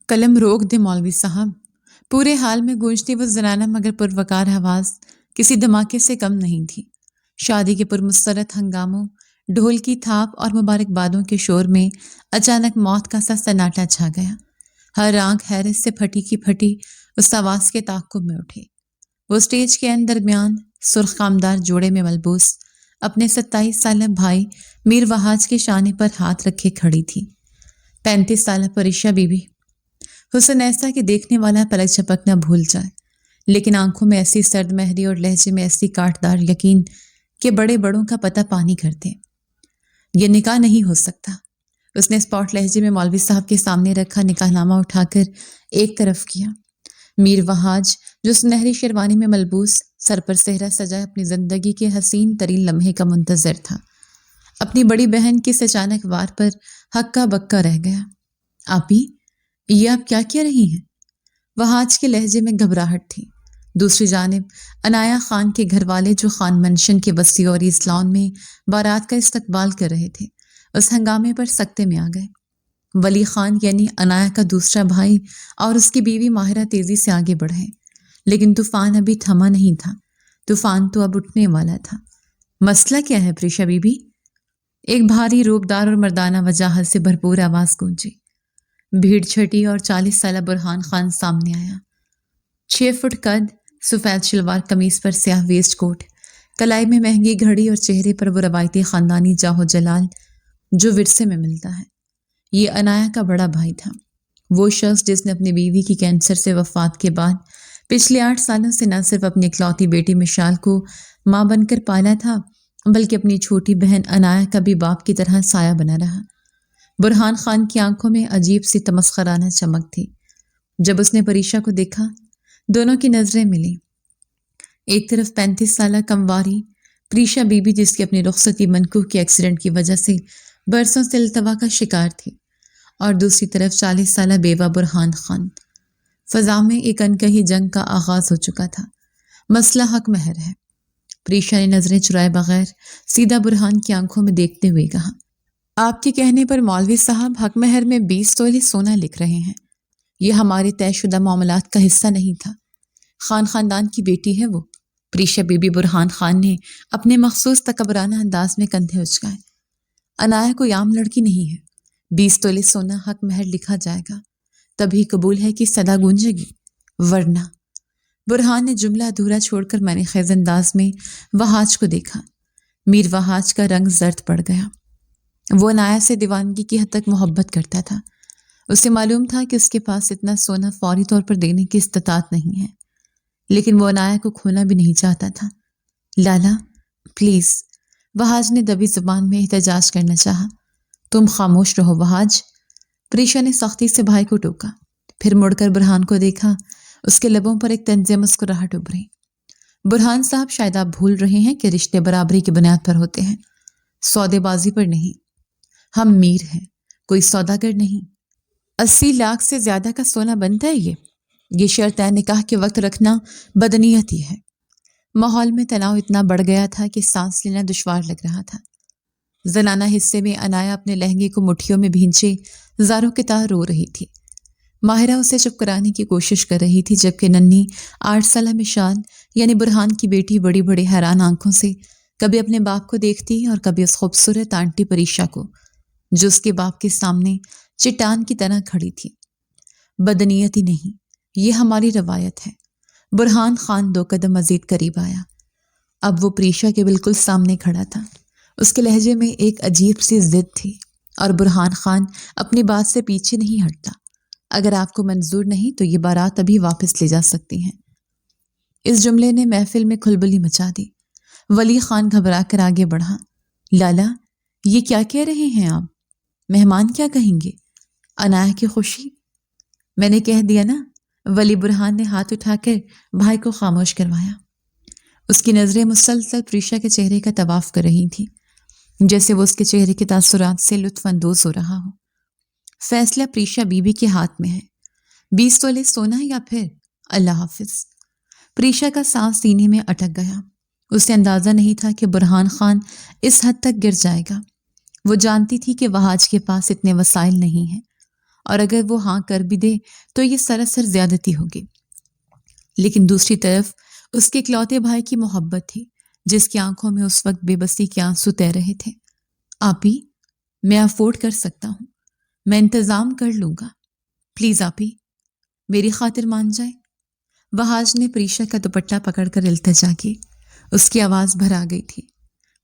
قلم روک دے مولوی صاحب۔ پورے حال میں گونجتی وہ زنانہ مگر پروقار آواز کسی دھماکے سے کم نہیں تھی۔ شادی کے پرمسرت ہنگاموں، ڈھول کی تھاپ اور مبارکبادوں کے شور میں اچانک موت کا سا سناٹا چھا گیا۔ ہر آنکھ حیرت سے پھٹی کی پھٹی اس آواز کے تعاقب میں اٹھی۔ وہ اسٹیج کے درمیان سرخ کامدار جوڑے میں ملبوس اپنے 27 سالہ بھائی میر وہاج کے شانے پر ہاتھ رکھے کھڑی تھی۔ 35 سالہ پریشا بی بی، حسن ایسا کہ دیکھنے والا پلک جھپکنا بھول جائے، لیکن آنکھوں میں ایسی سرد مہری اور لہجے میں ایسی کاٹدار یقین کہ بڑے بڑوں کا پتہ پانی کرتے۔ یہ نکاح نہیں ہو سکتا۔ اس نے اسپاٹ لہجے میں مولوی صاحب کے سامنے رکھا نکاح نامہ اٹھا کر ایک طرف کیا۔ میر وہاج جو سنہری شیروانی میں ملبوس، سر پر صحرا سجائے اپنی زندگی کے حسین ترین لمحے کا منتظر تھا، اپنی بڑی بہن کی اس اچانک وار پر ہکا بکا رہ گیا۔ آپی، یہ آپ کیا کہہ رہی ہیں؟ وہاج کے لہجے میں گھبراہٹ تھی۔ دوسری جانب عنایہ خان کے گھر والے جو خان منشن کے وسیع اور اس لان میں بارات کا استقبال کر رہے تھے، اس ہنگامے پر سکتے میں آ گئے۔ ولی خان یعنی عنایہ کا دوسرا بھائی اور اس کی بیوی ماہرہ تیزی سے آگے بڑھے، لیکن طوفان ابھی تھما نہیں تھا۔ طوفان تو اب اٹھنے والا تھا۔ مسئلہ کیا ہے پریشا بی بی؟ ایک بھاری روبدار اور مردانہ وجاہت سے بھرپور آواز گونجی۔ بھیڑ چھٹی اور 40 سالہ برہان خان سامنے آیا۔ 6 فٹ قد، سفید شلوار قمیص پر سیاہ ویسٹ کوٹ، کلائی میں مہنگی گھڑی اور چہرے پر وہ روایتی خاندانی جاہو جلال جو ورثے میں ملتا ہے۔ یہ عنایہ کا بڑا بھائی تھا، وہ شخص جس نے اپنی بیوی کی کینسر سے وفات کے بعد پچھلے 8 سالوں سے نہ صرف اپنی اکلوتی بیٹی مشال کو ماں بن کر پالا تھا، بلکہ اپنی چھوٹی بہن عنایہ کا بھی باپ کی طرح سایہ بنا رہا۔ برہان خان کی آنکھوں میں عجیب سی تمسخرانہ چمک تھی۔ جب اس نے پریشا کو دیکھا، دونوں کی نظریں ملی۔ ایک طرف 35 سالہ کمواری پریشا بی بی جس کی اپنی رخصتی منقوع کے ایکسیڈنٹ کی وجہ سے برسوں سے التوا کا شکار تھی، اور دوسری طرف 40 سالہ بیوہ برہان خان۔ فضا میں ایک انکہی جنگ کا آغاز ہو چکا تھا۔ مسئلہ حق مہر ہے۔ پریشا نے نظریں چرائے بغیر سیدھا برہان کی آنکھوں میں دیکھتے ہوئے کہا، آپ کے کہنے پر مولوی صاحب حق مہر میں 20 تولے سونا لکھ رہے ہیں۔ یہ ہمارے طے شدہ معاملات کا حصہ نہیں تھا۔ خاندان کی بیٹی ہے وہ۔ پریشا بی بی برہان خان نے اپنے مخصوص تکبرانہ انداز میں کندھے اچکائے۔ عنایہ کوئی عام لڑکی نہیں ہے۔ 20 تولے سونا حق مہر لکھا جائے گا، تبھی قبول ہے کہ صدا گونجے گی، ورنہ۔ برہان نے جملہ ادھورا چھوڑ کر میں نے خیز انداز میں وہاج کو دیکھا۔ میر وہاج کا رنگ زرد پڑ گیا۔ وہ عنایہ سے دیوانگی کی حد تک محبت کرتا تھا۔ اسے معلوم تھا کہ اس کے پاس اتنا سونا فوری طور پر دینے کی استطاعت نہیں ہے، لیکن وہ عنایہ کو کھونا بھی نہیں چاہتا تھا۔ لالا پلیز، وہاج نے دبی زبان میں احتجاج کرنا چاہا۔ تم خاموش رہو وہاج، پریشا نے سختی سے بھائی کو ٹوکا، پھر مڑ کر برہان کو دیکھا۔ اس کے لبوں پر ایک طنز مسکراہٹ ابھری۔ برہان صاحب، شاید آپ بھول رہے ہیں کہ رشتے برابری کی بنیاد پر ہوتے ہیں، سودے بازی پر نہیں۔ ہم میر ہیں، کوئی سوداگر نہیں۔ 80 لاکھ سے زیادہ کا سونا بنتا ہے یہ شرط ہے نکاح کے وقت رکھنا بدنیت ہی ہے۔ ماحول میں تناؤ اتنا بڑھ گیا تھا کہ سانس لینا دشوار لگ رہا تھا۔ زنانہ حصے میں عنایہ اپنے لہنگے کو مٹھیوں میں بھینچے زاروں کے تار رو رہی تھی۔ ماہرہ اسے چپ کرانے کی کوشش کر رہی تھی، جبکہ ننھی 8 سالہ مشال یعنی برہان کی بیٹی بڑی بڑی حیران آنکھوں سے کبھی اپنے باپ کو دیکھتی اور کبھی اس خوبصورت آنٹی پریشا کو جو اس کے باپ کے سامنے چٹان کی طرح کھڑی تھی۔ بدنیتی نہیں، یہ ہماری روایت ہے۔ برہان خان 2 قدم مزید قریب آیا۔ اب وہ پریشا کے بالکل سامنے کھڑا تھا۔ اس کے لہجے میں ایک عجیب سی ضد تھی، اور برہان خان اپنی بات سے پیچھے نہیں ہٹتا۔ اگر آپ کو منظور نہیں تو یہ بارات ابھی واپس لے جا سکتی ہیں۔ اس جملے نے محفل میں کھلبلی مچا دی۔ ولی خان گھبرا کر آگے بڑھا۔ لالا، یہ کیا کہہ رہے ہیں آپ؟ مہمان کیا کہیں گے؟ عنایہ کی خوشی؟ میں نے کہہ دیا نا۔ ولی برہان نے ہاتھ اٹھا کر بھائی کو خاموش کروایا۔ اس کی نظریں مسلسل پریشا کے چہرے کا طواف کر رہی تھیں، جیسے وہ اس کے چہرے کے تاثرات سے لطف اندوز ہو رہا ہو۔ فیصلہ پریشا بی بی کے ہاتھ میں ہے۔ 20 تولے سونا یا پھر اللہ حافظ۔ پریشا کا سانس سینے میں اٹک گیا۔ اسے اندازہ نہیں تھا کہ برہان خان اس حد تک گر جائے گا۔ وہ جانتی تھی کہ وہاج کے پاس اتنے وسائل نہیں ہیں، اور اگر وہ ہاں کر بھی دے تو یہ سراسر زیادتی ہوگی۔ لیکن دوسری طرف اس کے اکلوتے بھائی کی محبت تھی، جس کی آنکھوں میں اس وقت بے بسی کے آنسو تیر رہے تھے۔ آپی، میں افورڈ کر سکتا ہوں، میں انتظام کر لوں گا، پلیز آپی میری خاطر مان جائے۔ وہاج نے پریشا کا دوپٹہ پکڑ کر التجا کی۔ اس کی آواز بھر آ گئی تھی۔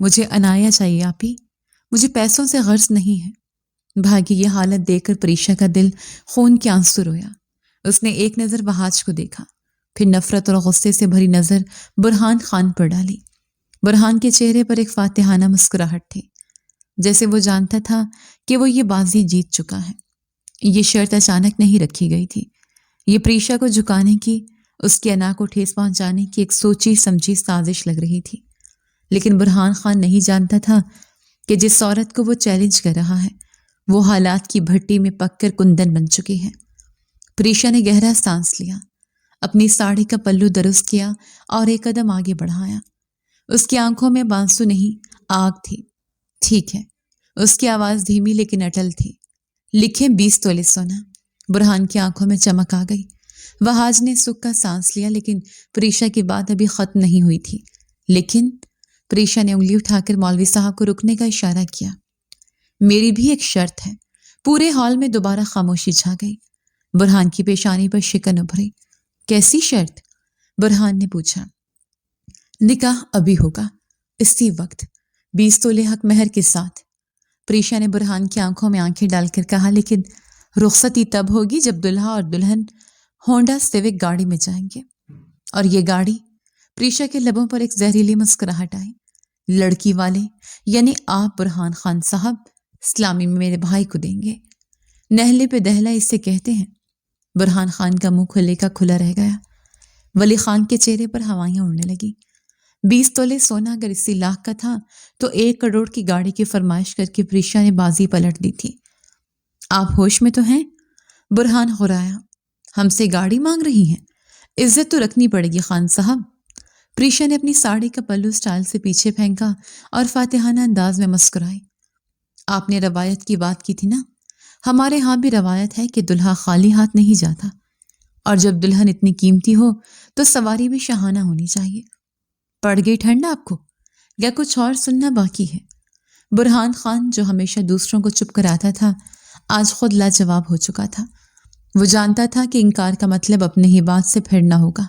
مجھے انایا چاہیے آپی، مجھے پیسوں سے غرض نہیں ہے۔ بھائی کی یہ حالت دیکھ کر پریشا کا دل خون کے آنسو رویا۔ اس نے ایک نظر وہاج کو دیکھا، پھر نفرت اور غصے سے بھری نظر برہان خان پر ڈالی۔ برہان کے چہرے پر ایک فاتحانہ مسکراہٹ تھی، جیسے وہ جانتا تھا کہ وہ یہ بازی جیت چکا ہے۔ یہ شرط اچانک نہیں رکھی گئی تھی، یہ پریشا کو جھکانے کی، اس کی انا کو ٹھیس پہنچانے کی ایک سوچی سمجھی سازش لگ رہی تھی۔ لیکن برہان خان نہیں جانتا تھا کہ جس عورت کو وہ چیلنج کر رہا ہے وہ حالات کی بھٹی میں پک کر کندن بن چکی ہے۔ پریشا نے گہرا سانس لیا، اپنی ساڑی کا پلو درست کیا اور ایک قدم آگے بڑھایا۔ اس کی آنکھوں میں بانسو نہیں، آگ تھی۔ ٹھیک ہے، اس کی آواز دھیمی لیکن اٹل تھی۔ لکھیں 20 تولے سونا۔ برہان کی آنکھوں میں چمک آ گئی۔ وہاج نے سکھ کا سانس لیا، لیکن پریشا کی بات ابھی ختم نہیں ہوئی تھی۔ لیکن پریشا نے انگلی اٹھا کر مولوی صاحب کو رکنے کا اشارہ کیا۔ میری بھی ایک شرط ہے۔ پورے ہال میں دوبارہ خاموشی چھا گئی۔ برہان کی پیشانی پر شکن ابھری۔ کیسی شرط؟ برہان نے پوچھا۔ نکاح ابھی ہوگا، اسی وقت، 20 تولے حق مہر کے ساتھ۔ پریشا نے برہان کی آنکھوں میں آنکھیں ڈال کر کہا، لیکن رخصتی تب ہوگی جب دلہا اور دلہن ہونڈا سیوک گاڑی میں جائیں گے۔ اور یہ گاڑی؟ پریشا کے لبوں پر ایک زہریلی مسکراہٹ آئی۔ لڑکی والے یعنی آپ برہان خان صاحب اسلامی میں میرے بھائی کو دیں گے۔ نہلے پہ دہلا اسے کہتے ہیں۔ برہان خان کا منہ کھلے کا کھلا رہ گیا۔ ولی خان کے چہرے پر ہوائیاں اڑنے لگی۔ 20 تولے سونا اگر 80 لاکھ کا تھا تو 1 کروڑ کی گاڑی کی فرمائش کر کے پریشا نے بازی پلٹ دی تھی۔ آپ ہوش میں تو ہیں؟ برہان غرایا۔ ہم سے گاڑی مانگ رہی ہیں؟ عزت تو رکھنی پڑے گی خان صاحب۔ پریشا نے اپنی ساڑی کا پلو سٹائل سے پیچھے پھینکا اور فاتحانہ انداز میں مسکرائی۔ آپ نے روایت کی بات کی تھی نا، ہمارے ہاں بھی روایت ہے کہ دلہا خالی ہاتھ نہیں جاتا، اور جب دلہن اتنی قیمتی ہو تو سواری بھی شاہانہ ہونی چاہیے۔ پڑ گئی ٹھنڈ آپ کو یا کچھ اور سننا باقی ہے؟ برہان خان جو ہمیشہ دوسروں کو چپ کراتا تھا آج خود لاجواب ہو چکا تھا۔ وہ جانتا تھا کہ انکار کا مطلب اپنے ہی بات سے پھرنا ہوگا۔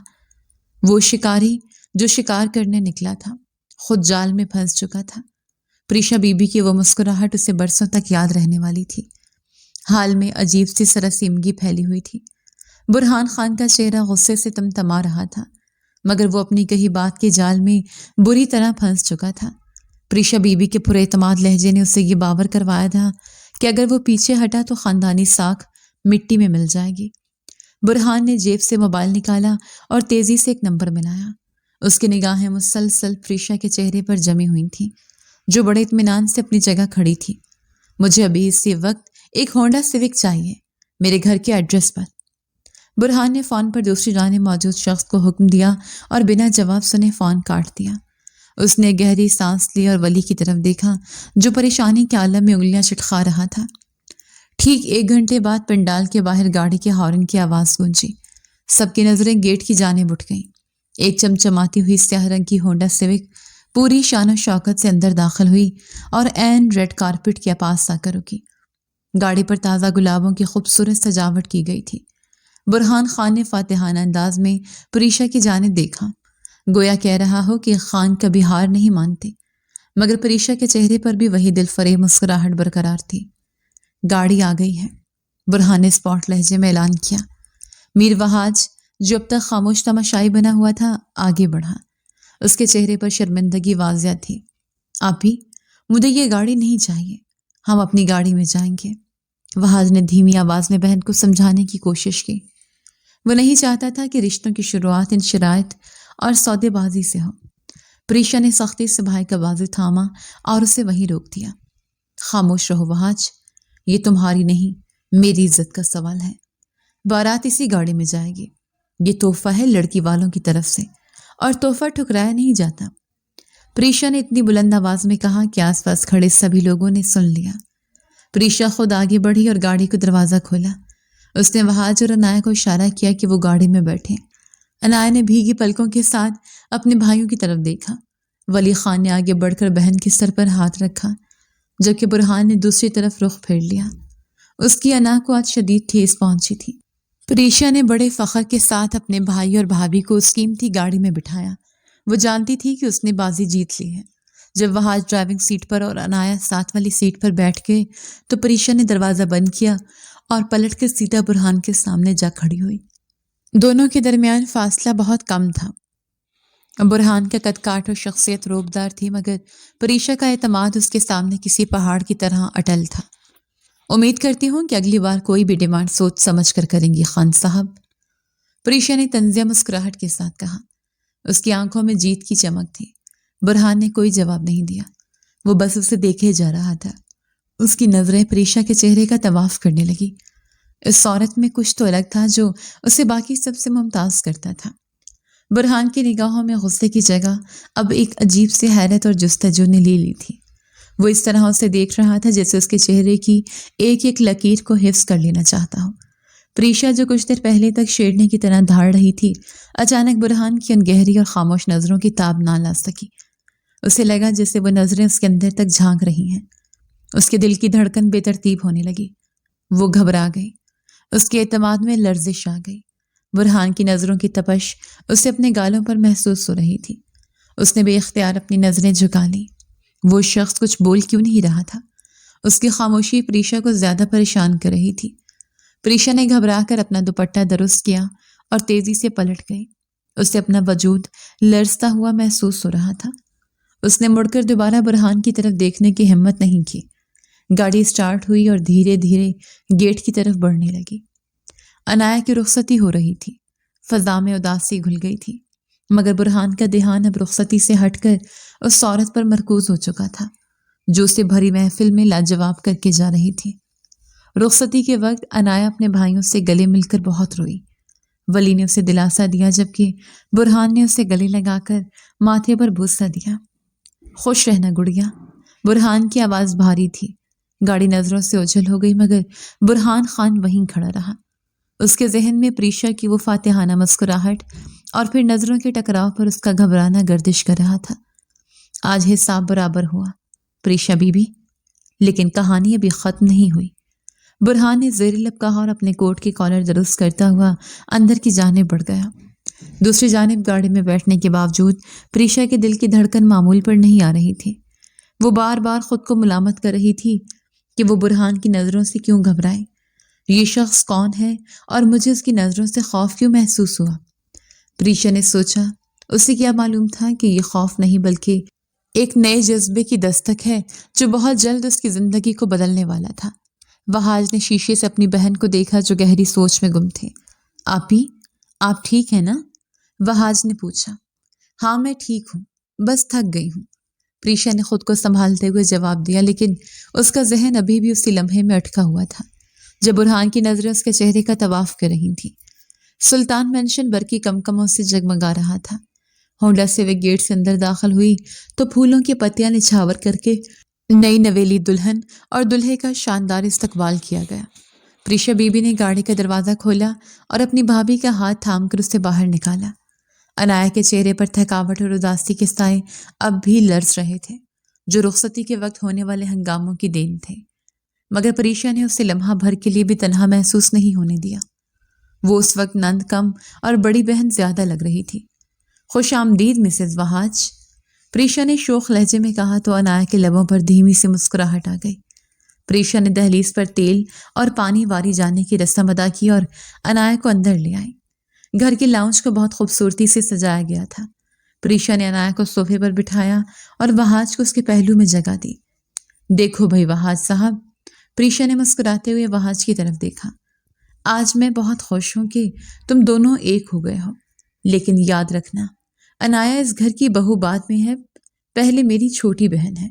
وہ شکاری جو شکار کرنے نکلا تھا خود جال میں پھنس چکا تھا۔ پریشا بی بی کی وہ مسکراہٹ اسے برسوں تک یاد رہنے والی تھی۔ حال میں عجیب سی سراسیمگی پھیلی ہوئی تھی۔ برہان خان کا چہرہ غصے سے تمتما رہا تھا، مگر وہ اپنی کہی بات کے جال میں بری طرح پھنس چکا تھا۔ پریشا بی بی کے پر اعتماد لہجے نے اسے یہ باور کروایا تھا کہ اگر وہ پیچھے ہٹا تو خاندانی ساکھ مٹی میں مل جائے گی۔ برہان نے جیب سے موبائل نکالا اور تیزی سے ایک نمبر ملایا۔ اس کی نگاہیں مسلسل پریشا کے چہرے پر جمی ہوئی تھیں، جو بڑے اطمینان سے اپنی جگہ کھڑی تھی۔ مجھے ابھی اسی وقت ایک ہونڈا سیوک چاہیے، میرے گھر کے ایڈریس پر۔ برہان نے فون پر دوسری جانب موجود شخص کو حکم دیا اور بنا جواب سنے فون کاٹ دیا۔ اس نے گہری سانس لی اور ولی کی طرف دیکھا جو پریشانی کے عالم میں انگلیاں چٹخا رہا تھا۔ ٹھیک 1 گھنٹے بعد پنڈال کے باہر گاڑی کے ہارن کی آواز گونجی۔ سب کی نظریں گیٹ کی جانب اٹھ گئیں۔ ایک چمچماتی ہوئی سیاہ رنگ کی ہونڈا سیوک پوری شان و شوکت سے اندر داخل ہوئی اور عین ریڈ کارپٹ کے پاس آ کر رکی۔ گاڑی پر تازہ گلابوں کی خوبصورت سجاوٹ کی گئی تھی۔ برہان خان نے فاتحانہ انداز میں پریشا کی جانب دیکھا، گویا کہہ رہا ہو کہ خان کبھی ہار نہیں مانتے، مگر پریشا کے چہرے پر بھی وہی دل فریب مسکراہٹ برقرار تھی۔ گاڑی آ گئی ہے، برہان نے اسپاٹ لہجے میں اعلان کیا۔ میر وہاج جو اب تک خاموش تماشائی بنا ہوا تھا آگے بڑھا۔ اس کے چہرے پر شرمندگی واضح تھی۔ آپی، مجھے یہ گاڑی نہیں چاہیے، ہم اپنی گاڑی میں جائیں گے۔ وہاج نے دھیمی آواز میں بہن کو سمجھانے کی کوشش کی۔ وہ نہیں چاہتا تھا کہ رشتوں کی شروعات ان شرائط اور سودے بازی سے ہو۔ پریشا نے سختی سے بھائی کا بازو تھاما اور اسے وہیں روک دیا۔ خاموش رہو وہاج، یہ تمہاری نہیں میری عزت کا سوال ہے۔ بارات اسی گاڑی میں جائے گی، یہ تحفہ ہے لڑکی والوں کی طرف سے، اور تحفہ ٹھکرایا نہیں جاتا۔ پریشا نے اتنی بلند آواز میں کہا کہ آس پاس کھڑے سبھی لوگوں نے سن لیا۔ پریشا خود آگے بڑھی اور گاڑی کو دروازہ کھولا۔ اس نے وہاج اور انایا کو اشارہ کیا کہ وہ گاڑی میں بیٹھیں۔ انایا نے بھیگی پلکوں کے ساتھ اپنے بھائیوں کی طرف دیکھا۔ ولی خان نے آگے بڑھ کر بہن کے سر پر ہاتھ رکھا، جبکہ برہان نے دوسری طرف رخ پھیر لیا۔ اس کی انا کو آج شدید ٹھیس پہنچی تھی۔ پریشا نے بڑے فخر کے ساتھ اپنے بھائی اور بھابھی کو اس قیمتی گاڑی میں بٹھایا۔ وہ جانتی تھی کہ اس نے بازی جیت لی ہے۔ جب وہاج ڈرائیونگ سیٹ پر اور انایا ساتھ والی سیٹ پر بیٹھ گئے تو پریشا نے دروازہ بند کیا اور پلٹ کر سیدھا برہان کے سامنے جا کھڑی ہوئی۔ دونوں کے درمیان فاصلہ بہت کم تھا۔ برہان کا قد کاٹ اور شخصیت روبدار تھی، مگر پریشا کا اعتماد اس کے سامنے کسی پہاڑ کی طرح اٹل تھا۔ امید کرتی ہوں کہ اگلی بار کوئی بھی ڈیمانڈ سوچ سمجھ کر کریں گی خان صاحب، پریشا نے طنزیہ مسکراہٹ کے ساتھ کہا۔ اس کی آنکھوں میں جیت کی چمک تھی۔ برہان نے کوئی جواب نہیں دیا، وہ بس اسے دیکھے جا رہا تھا۔ اس کی نظریں پریشا کے چہرے کا طواف کرنے لگی۔ اس عورت میں کچھ تو الگ تھا جو اسے باقی سب سے ممتاز کرتا تھا۔ برہان کی نگاہوں میں غصے کی جگہ اب ایک عجیب سی حیرت اور جستجو نے لے لی تھی۔ وہ اس طرح اسے دیکھ رہا تھا جیسے اس کے چہرے کی ایک ایک لکیر کو حفظ کر لینا چاہتا ہو۔ پریشا جو کچھ دیر پہلے تک شیرنی کی طرح دھاڑ رہی تھی، اچانک برہان کی ان گہری اور خاموش نظروں کی تاب نہ لا سکی۔ اسے لگا جیسے وہ نظریں اس کے اندر تک جھانک رہی ہیں۔ اس کے دل کی دھڑکن بے ترتیب ہونے لگی۔ وہ گھبرا گئی۔ اس کے اعتماد میں لرزش آ گئی۔ برہان کی نظروں کی تپش اسے اپنے گالوں پر محسوس ہو رہی تھی۔ اس نے بے اختیار اپنی نظریں جھکا لیں۔ وہ شخص کچھ بول کیوں نہیں رہا تھا؟ اس کی خاموشی پریشا کو زیادہ پریشان کر رہی تھی۔ پریشا نے گھبرا کر اپنا دوپٹہ درست کیا اور تیزی سے پلٹ گئی۔ اسے اپنا وجود لرزتا ہوا محسوس ہو رہا تھا۔ اس نے مڑ کر دوبارہ برہان کی طرف دیکھنے کی ہمت نہیں کی۔ گاڑی سٹارٹ ہوئی اور دھیرے دھیرے گیٹ کی طرف بڑھنے لگی۔ انایا کی رخصتی ہو رہی تھی۔ فضا میں اداسی گھل گئی تھی، مگر برہان کا دھیان اب رخصتی سے ہٹ کر اس عورت پر مرکوز ہو چکا تھا جو اسے بھری محفل میں لاجواب کر کے جا رہی تھی۔ رخصتی کے وقت انایا اپنے بھائیوں سے گلے مل کر بہت روئی۔ ولی نے اسے دلاسا دیا، جبکہ برہان نے اسے گلے لگا کر ماتھے پر بوسہ دیا۔ خوش رہنا گڑیا۔ برہان کی آواز بھاری تھی۔ گاڑی نظروں سے اوجھل ہو گئی، مگر برہان خان وہیں کھڑا رہا۔ اس کے ذہن میں پریشا کی وہ فاتحانہ مسکراہٹ اور پھر نظروں کے ٹکراؤ پر اس کا گھبرانا گردش کر رہا تھا۔ آج حساب برابر ہوا پریشا بی بی، لیکن کہانی ابھی ختم نہیں ہوئی۔ برہان نے زیر لب کہا اور اپنے کوٹ کی کالر درست کرتا ہوا اندر کی جانب بڑھ گیا۔ دوسری جانب گاڑی میں بیٹھنے کے باوجود پریشا کے دل کی دھڑکن معمول پر نہیں آ رہی تھی۔ وہ بار بار خود کو ملامت کر رہی تھی کہ وہ برہان کی نظروں سے کیوں گھبرائے۔ یہ شخص کون ہے اور مجھے اس کی نظروں سے خوف کیوں محسوس ہوا؟ پریشا نے سوچا، اسے کیا معلوم تھا کہ یہ خوف نہیں بلکہ ایک نئے جذبے کی دستک ہے جو بہت جلد اس کی زندگی کو بدلنے والا تھا۔ وہاج نے شیشے سے اپنی بہن کو دیکھا جو گہری سوچ میں گم تھے۔ آپی، آپ ٹھیک ہیں نا؟ وہاج نے پوچھا۔ ہاں میں ٹھیک ہوں، بس تھک گئی ہوں، پریشا نے خود کو سنبھالتے ہوئے جواب دیا، لیکن اس کا ذہن ابھی بھی اسی لمحے میں اٹکا ہوا تھا جب برہان کی نظریں اس کے چہرے کا طواف کر رہی تھیں۔ سلطان مینشن برقی کمکموں سے جگمگا رہا تھا۔ ہونڈا سے وہ گیٹ سے اندر داخل ہوئی تو پھولوں کی پتیاں نچھاور کر کے نئی نویلی دلہن اور دلہے کا شاندار استقبال کیا گیا۔ پریشا بی بی نے گاڑی کا دروازہ کھولا اور اپنی بھابھی کا ہاتھ تھام کر اسے باہر نکالا۔ انایا کے چہرے پر تھکاوٹ اور اداسی کے سائے اب بھی لرز رہے تھے جو رخصتی کے وقت ہونے والے ہنگاموں کی دین تھے، مگر پریشا نے اسے لمحہ بھر کے لیے بھی تنہا محسوس نہیں ہونے دیا۔ وہ اس وقت نند کم اور بڑی بہن زیادہ لگ رہی تھی۔ خوش آمدید مسز وہاج، پریشا نے شوخ لہجے میں کہا تو انایا کے لبوں پر دھیمی سی مسکراہٹ آ گئی۔ پریشا نے دہلیز پر تیل اور پانی واری جانے کی رسم ادا کی اور انایا کو اندر لے آئی۔ گھر کے لاؤنج کو بہت خوبصورتی سے سجایا گیا تھا۔ پریشا نے انایا کو صوفے پر بٹھایا اور وہاج کو اس کے پہلو میں جگہ دی۔ دیکھو بھائی وہاج صاحب، پریشا نے مسکراتے ہوئے وہاج کی طرف دیکھا، آج میں بہت خوش ہوں کہ تم دونوں ایک ہو گئے ہو، لیکن یاد رکھنا انایا اس گھر کی بہو بعد میں ہے، پہلے میری چھوٹی بہن ہے،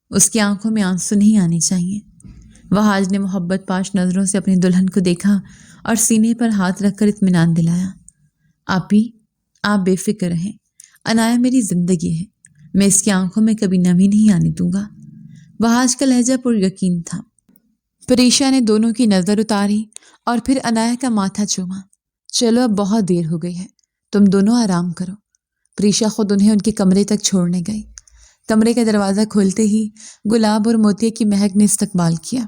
اس کی آنکھوں میں آنسو نہیں آنے چاہیے۔ وہاج نے محبت پاش نظروں سے اپنی دلہن کو دیکھا اور سینے پر ہاتھ رکھ کر اطمینان دلایا۔ آپی، آپ بے فکر رہیں، انایا میری زندگی ہے، میں اس کی آنکھوں میں کبھی نمی نہیں آنے دوں گا۔ وہاج کا لہجہ پر یقین تھا۔ پریشا نے دونوں کی نظر اتاری اور پھر عنایا کا ماتھا چوما۔ چلو اب بہت دیر ہو گئی ہے، تم دونوں آرام کرو۔ پریشا خود انہیں ان کے کمرے تک چھوڑنے گئی۔ کمرے کا دروازہ کھولتے ہی گلاب اور موتیے کی مہک نے استقبال کیا۔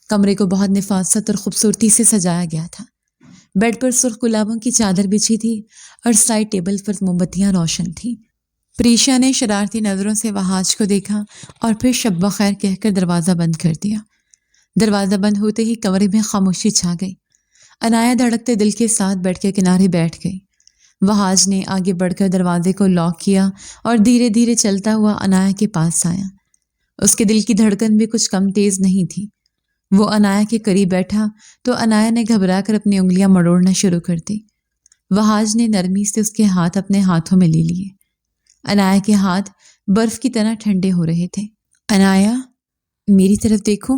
کمرے کو بہت نفاست اور خوبصورتی سے سجایا گیا تھا۔ بیڈ پر سرخ گلابوں کی چادر بچھی تھی اور سائڈ ٹیبل پر موم بتیاں روشن تھیں۔ پریشا نے شرارتی نظروں سے وہاج کو دیکھا اور پھر شب بخیر کہہ کر دروازہ بند کر دیا۔ دروازہ بند ہوتے ہی کمرے میں خاموشی چھا گئی۔ عنایا دھڑکتے دل کے ساتھ بیڈ کے کنارے بیٹھ گئی۔ وہاج نے آگے بڑھ کر دروازے کو لاک کیا اور دھیرے دھیرے چلتا ہوا عنایا کے پاس آیا۔ اس کے دل کی دھڑکن بھی کچھ کم تیز نہیں تھی۔ وہ عنایا کے قریب بیٹھا تو عنایا نے گھبرا کر اپنی انگلیاں مڑوڑنا شروع کر دی۔ وہاج نے نرمی سے اس کے ہاتھ اپنے ہاتھوں میں لے لیے۔ عنایا کے ہاتھ برف کی طرح ٹھنڈے ہو رہے تھے۔ عنایا، میری طرف دیکھو،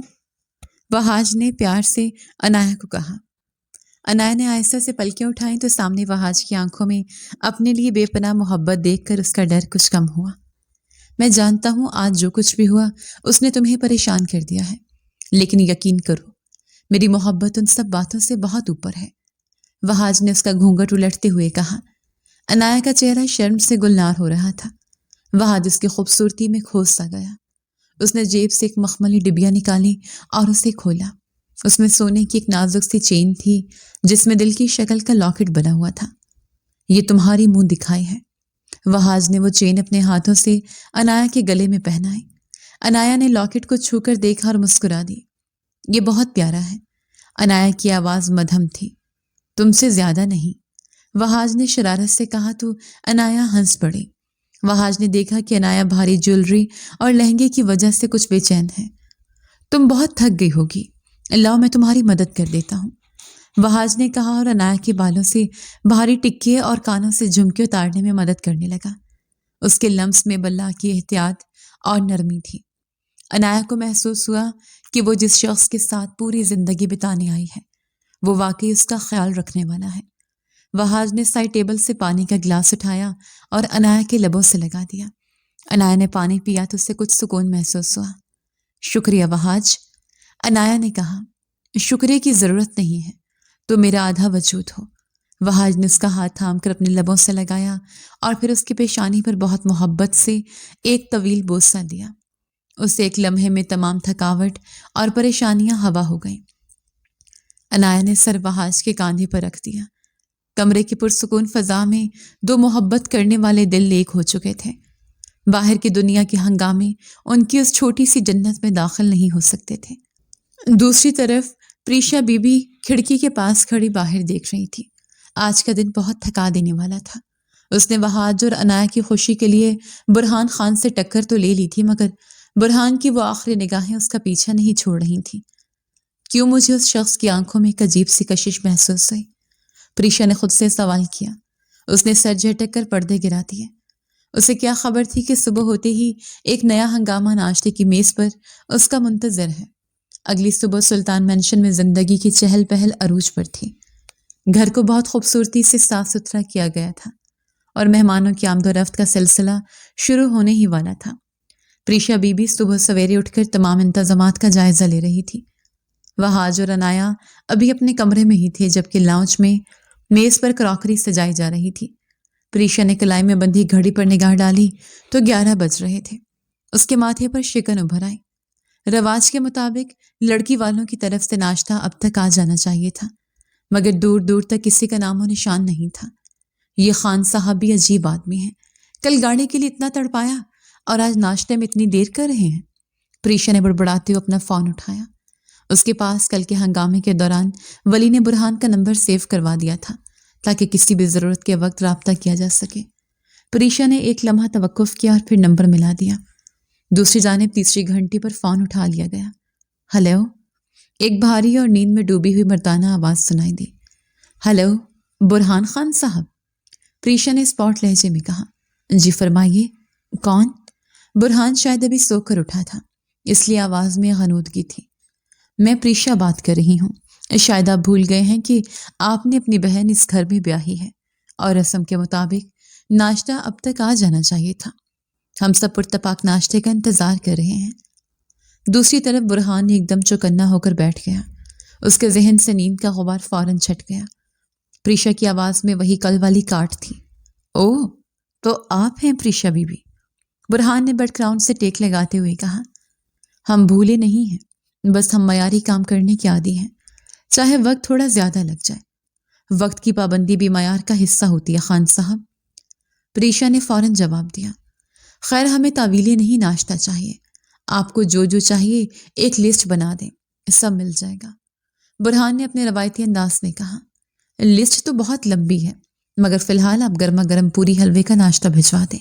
وہاج نے پیار سے عنایا کو کہا۔ عنایا نے آہستہ سے پلکیں اٹھائیں تو سامنے وہاج کی آنکھوں میں اپنے لیے بے پناہ محبت دیکھ کر اس کا ڈر کچھ کم ہوا۔ میں جانتا ہوں آج جو کچھ بھی ہوا اس نے تمہیں پریشان کر دیا ہے، لیکن یقین کرو میری محبت ان سب باتوں سے بہت اوپر ہے، وہاج نے اس کا گھونگھٹ الٹتے ہوئے کہا۔ عنایا کا چہرہ شرم سے گلنار ہو رہا تھا۔ وہاج اس کی خوبصورتی میں کھوس سا گیا۔ اس نے جیب سے ایک مخملی ڈبیا نکالی اور اسے کھولا۔ اس میں سونے کی ایک نازک سی چین تھی جس میں دل کی شکل کا لاکٹ بنا ہوا تھا۔ یہ تمہاری منہ دکھائی ہے۔ وہاج نے وہ چین اپنے ہاتھوں سے عنایا کے گلے میں پہنائی۔ عنایا نے لاکٹ کو چھو کر دیکھا اور مسکرا دی۔ یہ بہت پیارا ہے۔ عنایا کی آواز مدھم تھی۔ تم سے زیادہ نہیں، وہاج نے شرارت سے کہا تو عنایا ہنس پڑی۔ وہاج نے دیکھا کہ عنایا بھاری جویلری اور لہنگے کی وجہ سے کچھ بے چین ہے۔ تم بہت تھک گئی ہوگی، لاؤ میں تمہاری مدد کر دیتا ہوں، وہاج نے کہا اور عنایا کے بالوں سے بھاری ٹکے اور کانوں سے جھمکے اتارنے میں مدد کرنے لگا۔ اس کے لمس میں بلا کی احتیاط اور نرمی تھی۔ عنایا کو محسوس ہوا کہ وہ جس شخص کے ساتھ پوری زندگی بتانے آئی ہے وہ واقعی اس کا خیال رکھنے والا ہے۔ وہاج نے سائڈ ٹیبل سے پانی کا گلاس اٹھایا اور عنایا کے لبوں سے لگا دیا۔ عنایا نے پانی پیا تو اسے کچھ سکون محسوس ہوا۔ شکریہ وہاج، عنایا نے کہا۔ شکریہ کی ضرورت نہیں ہے، تو میرا آدھا وجود ہو۔ وہاج نے اس کا ہاتھ تھام کر اپنے لبوں سے لگایا اور پھر اس کی پیشانی پر بہت محبت سے ایک طویل بوسہ دیا۔ اسے ایک لمحے میں تمام تھکاوٹ اور پریشانیاں ہوا ہو گئیں۔ عنایا نے سر وہاج کے کاندھے پر رکھ دیا۔ کمرے کی پرسکون فضا میں دو محبت کرنے والے دل ایک ہو چکے تھے۔ باہر کی دنیا کے ہنگامے ان کی اس چھوٹی سی جنت میں داخل نہیں ہو سکتے تھے۔ دوسری طرف پریشا بی بی کھڑکی کے پاس کھڑی باہر دیکھ رہی تھی۔ آج کا دن بہت تھکا دینے والا تھا۔ اس نے وہاج اور عنایا کی خوشی کے لیے برہان خان سے ٹکر تو لے لی تھی، مگر برہان کی وہ آخری نگاہیں اس کا پیچھا نہیں چھوڑ رہی تھیں۔ کیوں مجھے اس شخص کی آنکھوں میں ایک عجیب سی کشش محسوس ہوئی؟ پریشا نے خود سے سوال کیا۔ اس نے سر جھٹک کر پردے گرا دیے۔ اسے کیا خبر تھی کہ صبح ہوتے ہی ایک نیا ہنگامہ ناشتے کی میز پر اس کا منتظر ہے۔ اگلی صبح سلطان مینشن میں زندگی کی چہل پہل عروج پر تھی۔ گھر کو بہت خوبصورتی سے صاف ستھرا کیا گیا تھا اور مہمانوں کی آمد و رفت کا سلسلہ شروع ہونے ہی والا تھا۔ پریشا بی بی صبح سویرے اٹھ کر تمام انتظامات کا جائزہ لے رہی تھی۔ وہاج اور عنایا ابھی اپنے کمرے میں ہی تھے جبکہ لاؤنج میں میز پر کراکری سجائی جا رہی تھی۔ پریشا نے کلائی میں بندھی گھڑی پر نگاہ ڈالی تو 11 بج رہے تھے۔ اس کے ماتھے پر شکن ابھر آئی۔ رواج کے مطابق لڑکی والوں کی طرف سے ناشتہ اب تک آ جانا چاہیے تھا، مگر دور دور تک کسی کا نام و نشان نہیں تھا۔ یہ خان صاحب بھی عجیب آدمی ہیں، کل گاڑی کے لیے اتنا تڑپایا اور آج ناشتے میں اتنی دیر کر رہے ہیں۔ پریشا نے بڑبڑاتے ہوئے اپنا فون اٹھایا۔ اس کے پاس کل کے ہنگامے کے دوران ولی نے برہان کا نمبر سیو کروا دیا تھا تاکہ کسی بھی ضرورت کے وقت رابطہ کیا جا سکے۔ پریشا نے ایک لمحہ توقف کیا اور پھر نمبر ملا دیا۔ دوسری جانب تیسری گھنٹی پر فون اٹھا لیا گیا۔ ہیلو، ایک بھاری اور نیند میں ڈوبی ہوئی مردانہ آواز سنائی دی۔ ہیلو، برہان خان صاحب، پریشا نے اسپاٹ لہجے میں کہا۔ جی فرمائیے، کون؟ برہان شاید ابھی سو کر اٹھا تھا، اس لیے آواز میں غنودگی تھی۔ میں پریشا بات کر رہی ہوں۔ شاید آپ بھول گئے ہیں کہ آپ نے اپنی بہن اس گھر میں بیاہی ہے اور رسم کے مطابق ناشتہ اب تک آ جانا چاہیے تھا۔ ہم سب پرتپاک ناشتے کا انتظار کر رہے ہیں۔ دوسری طرف برہان ایک دم چوکنا ہو کر بیٹھ گیا۔ اس کے ذہن سے نیند کا غبار فوراً چھٹ گیا۔ پریشا کی آواز میں وہی کل والی کاٹ تھی۔ اوہ، تو آپ ہیں پریشا بی بی؟ برہان نے بیک گراؤنڈ سے ٹیک لگاتے ہوئے کہا۔ ہم بھولے نہیں ہیں، بس ہم معیاری کام کرنے کے عادی ہیں، چاہے وقت تھوڑا زیادہ لگ جائے۔ وقت کی پابندی بھی معیار کا حصہ ہوتی ہے خان صاحب، پریشا نے فوراً جواب دیا۔ خیر، ہمیں تعویلیں نہیں ناشتہ چاہیے، آپ کو جو جو چاہیے ایک لسٹ بنا دیں، سب مل جائے گا۔ برہان نے اپنے روایتی انداز میں کہا۔ لسٹ تو بہت لمبی ہے، مگر فی الحال آپ گرما گرم پوری حلوے کا ناشتہ بھجوا دیں،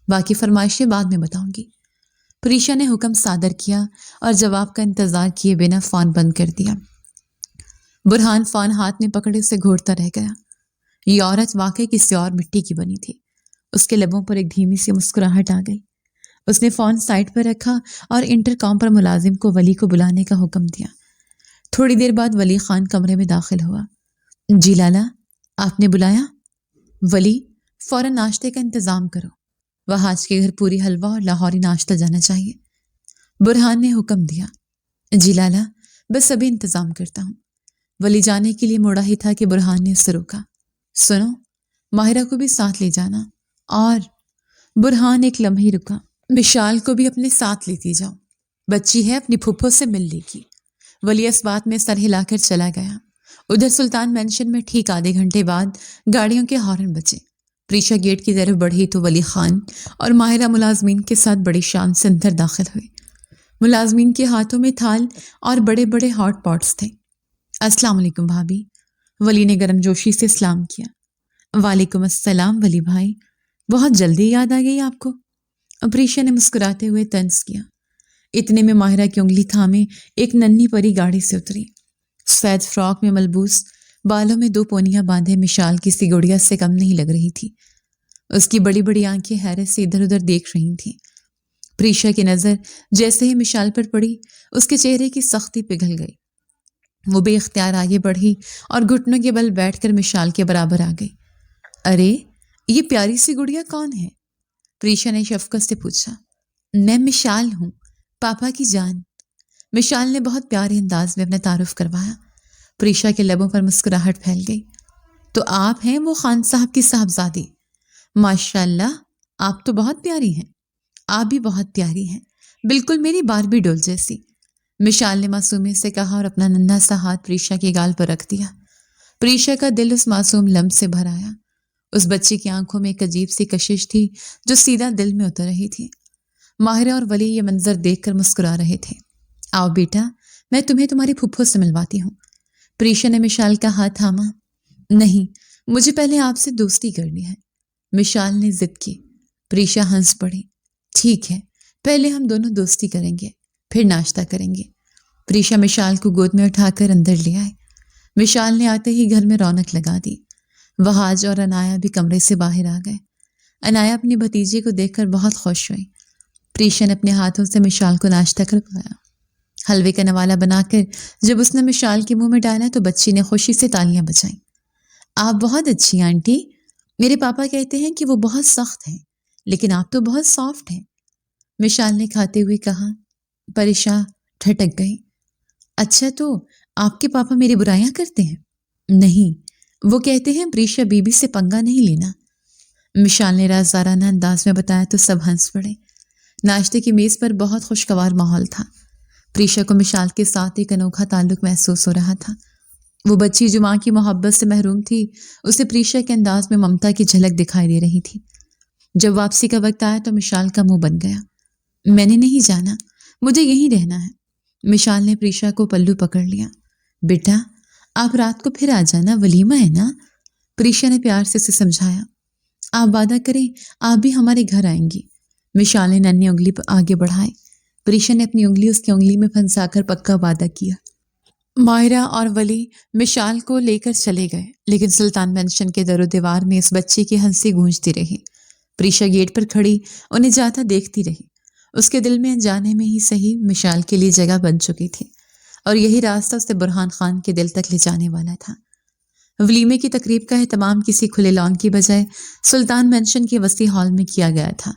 باقی فرمائشیں بعد میں بتاؤں گی۔ پریشا نے حکم صادر کیا اور جواب کا انتظار کیے بنا فون بند کر دیا۔ برہان فون ہاتھ میں پکڑے سے گھورتا رہ گیا۔ یہ عورت واقعی کسی اور مٹی کی بنی تھی۔ اس کے لبوں پر ایک دھیمی سی مسکراہٹ آ گئی۔ اس نے فون سائڈ پر رکھا اور انٹر کام پر ملازم کو ولی کو بلانے کا حکم دیا۔ تھوڑی دیر بعد ولی خان کمرے میں داخل ہوا۔ جی لالا، آپ نے بلایا؟ ولی، فوراً ناشتے کا انتظام کرو، وہاج کے گھر پوری حلوہ اور لاہوری ناشتہ جانا چاہیے۔ برہان نے حکم دیا۔ جی لالا، بس ابھی انتظام کرتا ہوں۔ ولی جانے کے لیے موڑا ہی تھا کہ برہان نے اسے روکا۔ سنو، ماہرہ کو بھی ساتھ لے جانا، اور برہان ایک لمحے رکا۔ مشال کو بھی اپنے ساتھ لیتی جاؤ، بچی ہے، اپنی پھپھو سے مل لے گی۔ ولی اس بات میں سر ہلا کر چلا گیا۔ ادھر سلطان مینشن میں ٹھیک آدھے گھنٹے بعد گاڑیوں کے ہارن بجے۔ پریشا گیٹ کی طرف بڑھی تو ولی خان اور ماہرہ ملازمین کے ساتھ بڑی شان سے اندر داخل ہوئے۔ ملازمین کے ہاتھوں میں تھال اور بڑے بڑے ہاٹ پاٹس تھے۔ السلام علیکم بھابی، ولی نے گرم جوشی سے سلام کیا۔ وعلیکم السلام ولی بھائی، بہت جلدی یاد آ گئی آپ کو؟ پریشا نے مسکراتے ہوئے طنز کیا۔ اتنے میں ماہرہ کی انگلی تھامے ایک ننھی پری گاڑی سے اتری۔ سفید فراک میں ملبوس، بالوں میں 2 پونیاں باندھے مشال کسی گڑیا سے کم نہیں لگ رہی تھی۔ اس کی بڑی بڑی آنکھیں حیرت سے ادھر ادھر دیکھ رہی تھیں۔ پریشا کی نظر جیسے ہی مشال پر پڑی، اس کے چہرے کی سختی پگھل گئی۔ وہ بے اختیار آگے بڑھی اور گھٹنوں کے بل بیٹھ کر مشال کے برابر آ گئی۔ ارے، یہ پیاری سی گڑیا کون ہے؟ پریشا نے شفقت سے پوچھا۔ میں مشال ہوں، پاپا کی جان، مشال نے بہت پیارے انداز میں اپنا تعارف کروایا۔ پریشا کے لبوں پر مسکراہٹ پھیل گئی۔ تو آپ ہیں وہ خان صاحب کی صاحبزادی؟ ماشاء اللہ، آپ تو بہت پیاری ہیں۔ آپ بھی بہت پیاری ہیں، بالکل میری باربی ڈول جیسی، مشال نے معصومیت سے کہا اور اپنا ننھا سا ہاتھ پریشا کے گال پر رکھ دیا۔ پریشا کا دل اس معصوم لمس سے بھر آیا۔ اس بچی کی آنکھوں میں ایک عجیب سی کشش تھی جو سیدھا دل میں اتر رہی تھی۔ ماہرہ اور ولی یہ منظر دیکھ کر مسکرا رہے تھے۔ آؤ بیٹا، میں تمہیں تمہاری پھپھو سے ملواتی ہوں۔ پریشا نے مشال کا ہاتھ تھاما۔ نہیں، مجھے پہلے آپ سے دوستی کرنی ہے، مشال نے ضد کی۔ پریشا ہنس پڑی۔ ٹھیک ہے، پہلے ہم دونوں دوستی کریں گے، پھر ناشتہ کریں گے۔ پریشا مشال کو گود میں اٹھا کر اندر لے آئے۔ مشال نے آتے ہی گھر میں رونق لگا دی۔ وہاج اور انایا بھی کمرے سے باہر آ گئے۔ انایا اپنی بھتیجے کو دیکھ کر بہت خوش ہوئی۔ پریشا نے اپنے ہاتھوں سے مشال کو ناشتہ کروایا۔ حلوے کا نوالا بنا کر جب اس نے مشال کے منہ میں ڈالا تو بچی نے خوشی سے تالیاں بجائیں۔ آپ بہت اچھی آنٹی، میرے پاپا کہتے ہیں کہ وہ بہت سخت ہیں، لیکن آپ تو بہت سافٹ ہیں، مشال نے کھاتے ہوئے کہا۔ پریشا ٹھٹک گئی۔ اچھا، تو آپ کے پاپا میری برائیاں کرتے ہیں؟ نہیں، وہ کہتے ہیں پریشا بی بی سے پنگا نہیں لینا، مشال نے رازدارانہ انداز میں بتایا تو سب ہنس پڑے۔ ناشتے کی میز پر بہت خوشگوار ماحول تھا۔ پریشا کو مشال کے ساتھ ایک انوکھا تعلق محسوس ہو رہا تھا۔ وہ بچی جو ماں کی محبت سے محروم تھی، اسے پریشا کے انداز میں ممتا کی جھلک دکھائی دے رہی تھی۔ جب واپسی کا وقت آیا تو مشال کا منہ بن گیا۔ میں نے نہیں جانا، مجھے یہیں رہنا ہے۔ مشال نے پریشا کو پلو پکڑ لیا۔ بیٹا، آپ رات کو پھر آ جانا، ولیمہ ہے نا، پریشا نے پیار سے اسے سمجھایا۔ آپ وعدہ کریں آپ بھی ہمارے گھر آئیں گی، مشال نے ننھی انگلی آگے بڑھائی۔ پریشا نے اپنی انگلی اس کی انگلی میں پھنسا کر پکا وعدہ کیا۔ ماہرہ اور ولی مشال کو لے کر چلے گئے، لیکن سلطان مینشن کے در و دیوار میں اس بچے کی ہنسی گونجتی رہی۔ پریشا گیٹ پر کھڑی انہیں جاتا دیکھتی رہی۔ اس کے دل میں انجانے میں ہی صحیح مشال کے لیے جگہ بن چکی تھی، اور یہی راستہ اسے برہان خان کے دل تک لے جانے والا تھا۔ ولیمے کی تقریب کا اہتمام کسی کھلے لان کی بجائے سلطان مینشن کے وسیع ہال میں کیا گیا تھا،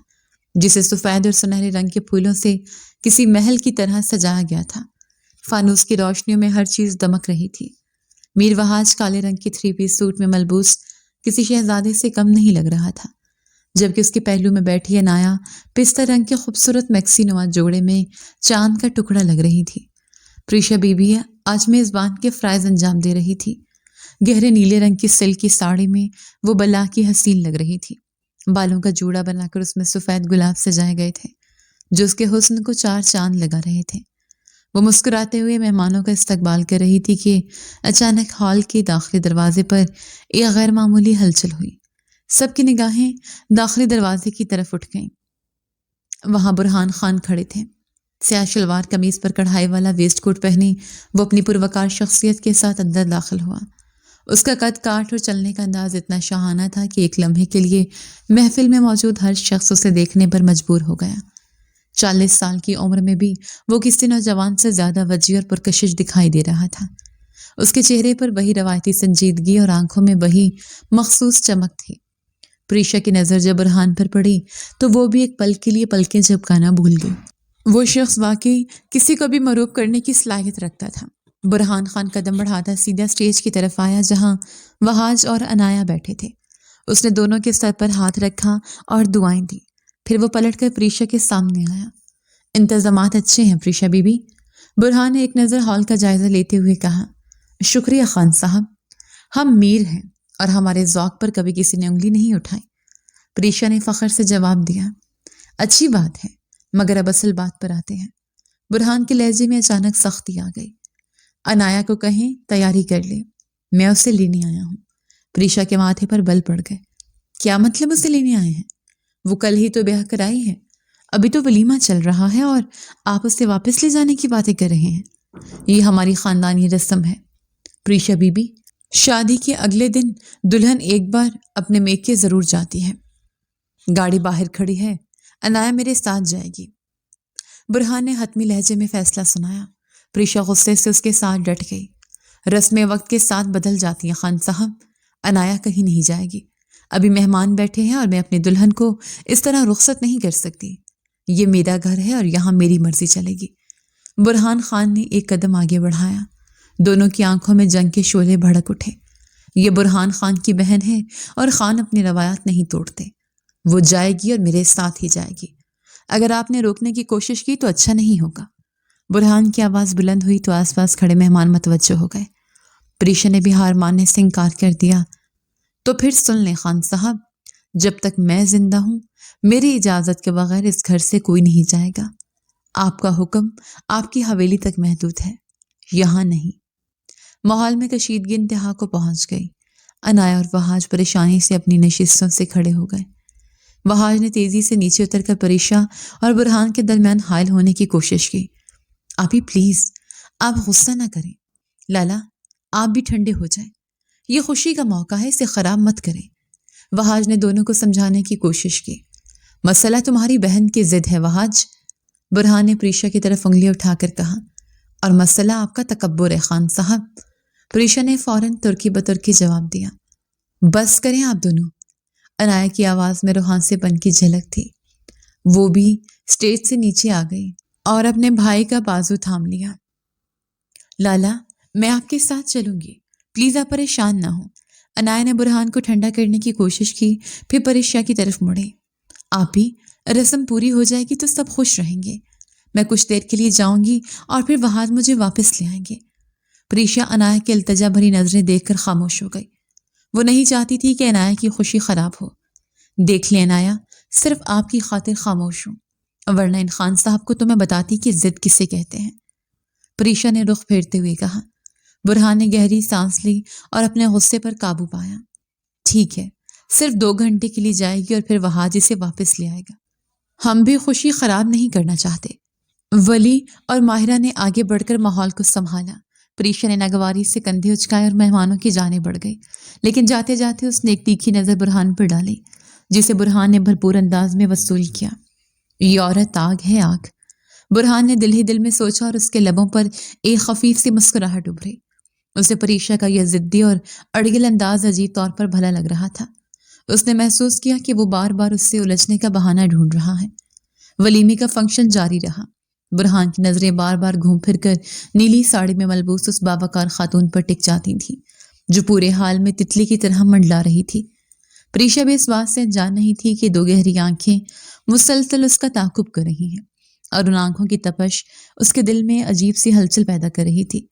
جسے سفید اور سنہرے رنگ کے پھولوں سے کسی محل کی طرح سجایا گیا تھا۔ فانوس کی روشنیوں میں ہر چیز دمک رہی تھی۔ میر وہاج کالے رنگ کی 3 پیس سوٹ میں ملبوس کسی شہزادے سے کم نہیں لگ رہا تھا، جبکہ اس کے پہلو میں بیٹھی عنایا پستہ رنگ کے خوبصورت میکسی نما جوڑے میں چاند کا ٹکڑا لگ رہی تھی۔ پریشا بی بی آج میزبان کے فرائض انجام دے رہی تھی۔ گہرے نیلے رنگ کی سلک کی ساڑی میں وہ بلا کی حسین لگ رہی تھی۔ بالوں کا جوڑا بنا کر اس میں سفید گلاب سجائے گئے تھے جو اس کے حسن کو 4 چاند لگا رہے تھے۔ وہ مسکراتے ہوئے مہمانوں کا استقبال کر رہی تھی کہ اچانک ہال کے داخلی دروازے پر ایک غیر معمولی ہلچل ہوئی۔ سب کی نگاہیں داخلی دروازے کی طرف اٹھ گئیں۔ وہاں برہان خان کھڑے تھے۔ سیاہ شلوار قمیض پر کڑھائی والا ویسٹ کوٹ پہنے وہ اپنی پروقار شخصیت کے ساتھ اندر داخل ہوا۔ اس کا قد کاٹ اور چلنے کا انداز اتنا شاہانہ تھا کہ ایک لمحے کے لیے محفل میں موجود ہر شخص اسے دیکھنے پر مجبور ہو گیا۔ 40 سال کی عمر میں بھی وہ کسی نوجوان سے زیادہ وجیح اور پرکشش دکھائی دے رہا تھا۔ اس کے چہرے پر وہی روایتی سنجیدگی اور آنکھوں میں وہی مخصوص چمک تھی۔ پریشا کی نظر جب برہان پر پڑی تو وہ بھی ایک پل کے لیے پلکیں جھپکانا بھول گئی۔ وہ شخص واقعی کسی کو بھی مروب کرنے کی صلاحیت رکھتا تھا۔ برہان خان قدم بڑھاتا سیدھا سٹیج کی طرف آیا جہاں وہاج اور عنایا بیٹھے تھے۔ اس نے دونوں کے سر پر ہاتھ رکھا اور دعائیں دی، پھر وہ پلٹ کر پریشا کے سامنے آیا۔ انتظامات اچھے ہیں پریشا بی بی، برہان نے ایک نظر ہال کا جائزہ لیتے ہوئے کہا۔ شکریہ خان صاحب، ہم میر ہیں اور ہمارے ذوق پر کبھی کسی نے انگلی نہیں اٹھائی، پریشا نے فخر سے جواب دیا۔ اچھی بات ہے، مگر اب اصل بات پر آتے ہیں۔ برہان کے لہجے میں اچانک سختی آ گئی۔ عنایا کو کہیں تیاری کر لے، میں اسے لینے آیا ہوں۔ پریشا کے ماتھے پر بل پڑ گئے۔ کیا مطلب اسے لینے آئے ہیں؟ وہ کل ہی تو بیاہ کرائی ہے، ابھی تو ولیمہ چل رہا ہے اور آپ اسے واپس لے جانے کی باتیں کر رہے ہیں؟ یہ ہماری خاندانی رسم ہے پریشا بی بی۔ شادی کے اگلے دن دلہن ایک بار اپنے میکے ضرور جاتی ہے۔ گاڑی باہر کھڑی ہے، عنایا میرے ساتھ جائے گی۔ برہان نے حتمی لہجے میں فیصلہ سنایا۔ پریشا غصے سے اس کے ساتھ ڈٹ گئی۔ رسمیں وقت کے ساتھ بدل جاتی ہیں خان صاحب، عنایا کہیں نہیں جائے گی۔ ابھی مہمان بیٹھے ہیں اور میں اپنی دلہن کو اس طرح رخصت نہیں کر سکتی۔ یہ میرا گھر ہے اور یہاں میری مرضی چلے گی۔ برہان خان نے ایک قدم آگے بڑھایا۔ دونوں کی آنکھوں میں جنگ کے شعلے بھڑک اٹھے۔ یہ برہان خان کی بہن ہے اور خان اپنی روایات نہیں توڑتے۔ وہ جائے گی اور میرے ساتھ ہی جائے گی۔ اگر آپ نے روکنے کی کوشش کی تو اچھا نہیں ہوگا۔ برہان کی آواز بلند ہوئی تو آس پاس کھڑے مہمان متوجہ ہو گئے۔ پریشا نے بھی ہار ماننے سے انکار کر دیا۔ تو پھر سن لیں خان صاحب، جب تک میں زندہ ہوں میری اجازت کے بغیر اس گھر سے کوئی نہیں جائے گا۔ آپ کا حکم آپ کی حویلی تک محدود ہے، یہاں نہیں۔ ماحول میں کشیدگی انتہا کو پہنچ گئی۔ عنایا اور وہاج پریشانی سے اپنی نشستوں سے کھڑے ہو گئے۔ وہاج نے تیزی سے نیچے اتر کر پریشا اور برہان کے درمیان حائل ہونے کی کوشش کی۔ آپی پلیز، آپ غصہ نہ کریں۔ لالا، آپ بھی ٹھنڈے ہو جائیں، یہ خوشی کا موقع ہے، اسے خراب مت کریں۔ وہاج نے دونوں کو سمجھانے کی کوشش کی۔ مسئلہ تمہاری بہن کی ضد ہے وہاج، برہان نے پریشا کی طرف انگلی اٹھا کر کہا، اور مسئلہ آپ کا تکبر ہے خان صاحب۔ پریشا نے فوراً ترکی بترکی جواب دیا۔ بس کریں آپ دونوں، عنایا کی آواز میں روحانسے پن کی جھلک تھی۔ وہ بھی سٹیج سے نیچے آ گئی اور اپنے بھائی کا بازو تھام لیا۔ لالا، میں آپ کے ساتھ چلوں گی، پلیز آپ پریشان نہ ہوں۔ عنایا نے برہان کو ٹھنڈا کرنے کی کوشش کی، پھر پریشا کی طرف مڑے۔ آپ ہی رسم پوری ہو جائے گی تو سب خوش رہیں گے، میں کچھ دیر کے لیے جاؤں گی اور پھر وہاج مجھے واپس لے آئیں گے۔ پریشا عنایا کی التجا بھری نظریں دیکھ کر خاموش ہو گئی۔ وہ نہیں چاہتی تھی کہ عنایا کی خوشی خراب ہو۔ دیکھ لیں عنایا، صرف آپ کی خاطر خاموش ہوں، ورنہ ان خان صاحب کو تو میں بتاتی کہ ضد کسے کہتے ہیں۔ پریشا نے رخ پھیرتے ہوئے کہا۔ برہان نے گہری سانس لی اور اپنے غصے پر قابو پایا۔ ٹھیک ہے، صرف 2 گھنٹے کے لیے جائے گی اور پھر وہاج اسے واپس لے آئے گا۔ ہم بھی خوشی خراب نہیں کرنا چاہتے۔ ولی اور ماہرہ نے آگے بڑھ کر ماحول کو سنبھالا۔ پریشا نے ناگواری سے کندھے اچکائے اور مہمانوں کی جانب بڑھ گئی، لیکن جاتے جاتے اس نے ایک تیکھی نظر برہان پر ڈالی، جسے برہان نے بھرپور انداز میں وصول کیا۔ یہ عورت آگ ہے، آگ، برہان نے دل ہی دل میں سوچا اور اس کے لبوں پر ایک خفیف سی مسکراہٹ ابھری۔ اسے پریشا کا یہ ضدی اور اڑگل انداز عجیب طور پر بھلا لگ رہا تھا۔ اس نے محسوس کیا کہ وہ بار بار اس سے الجھنے کا بہانہ ڈھونڈ رہا ہے۔ ولیمے کا فنکشن جاری رہا۔ برہان کی نظریں بار بار گھوم پھر کر نیلی ساڑی میں ملبوس اس باوقار خاتون پر ٹک جاتی تھیں جو پورے حال میں تتلی کی طرح منڈلا رہی تھی۔ پریشا بھی اس بات سے انجان نہیں تھی کہ دو گہری آنکھیں مسلسل اس کا تعاقب کر رہی ہیں اور ان آنکھوں کی تپش اس کے دل میں عجیب سی ہلچل پیدا کر رہی تھی۔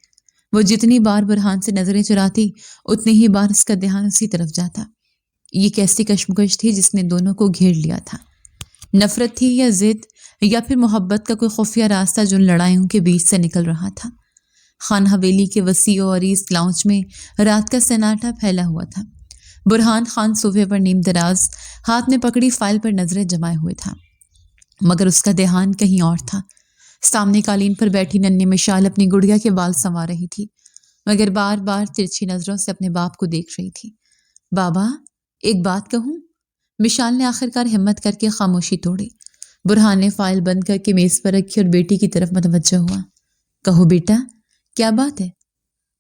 وہ جتنی بار برہان سے نظریں چراتی اتنی ہی بار اس کا دھیان اسی طرف جاتا۔ یہ کیسی کشمکش تھی جس نے دونوں کو گھیر لیا تھا؟ نفرت تھی یا ضد یا پھر محبت کا کوئی خفیہ راستہ جو ان لڑائیوں کے بیچ سے نکل رہا تھا؟ خان حویلی کے وسیع و عریض لاؤنج میں رات کا سناٹا پھیلا ہوا تھا۔ برہان خان صوفے پر نیم دراز ہاتھ میں پکڑی فائل پر نظریں جمائے ہوئے تھا، مگر اس کا دھیان کہیں اور تھا۔ سامنے قالین پر بیٹھی ننھی مشال اپنی گڑیا کے بال سنوار رہی تھی، مگر بار بار ترچھی نظروں سے اپنے باپ کو دیکھ رہی تھی۔ بابا، ایک بات کہوں؟ مشال نے آخرکار ہمت کر کے خاموشی توڑی۔ برہان نے فائل بند کر کے میز پر رکھی اور بیٹی کی طرف متوجہ ہوا۔ کہو بیٹا، کیا بات ہے؟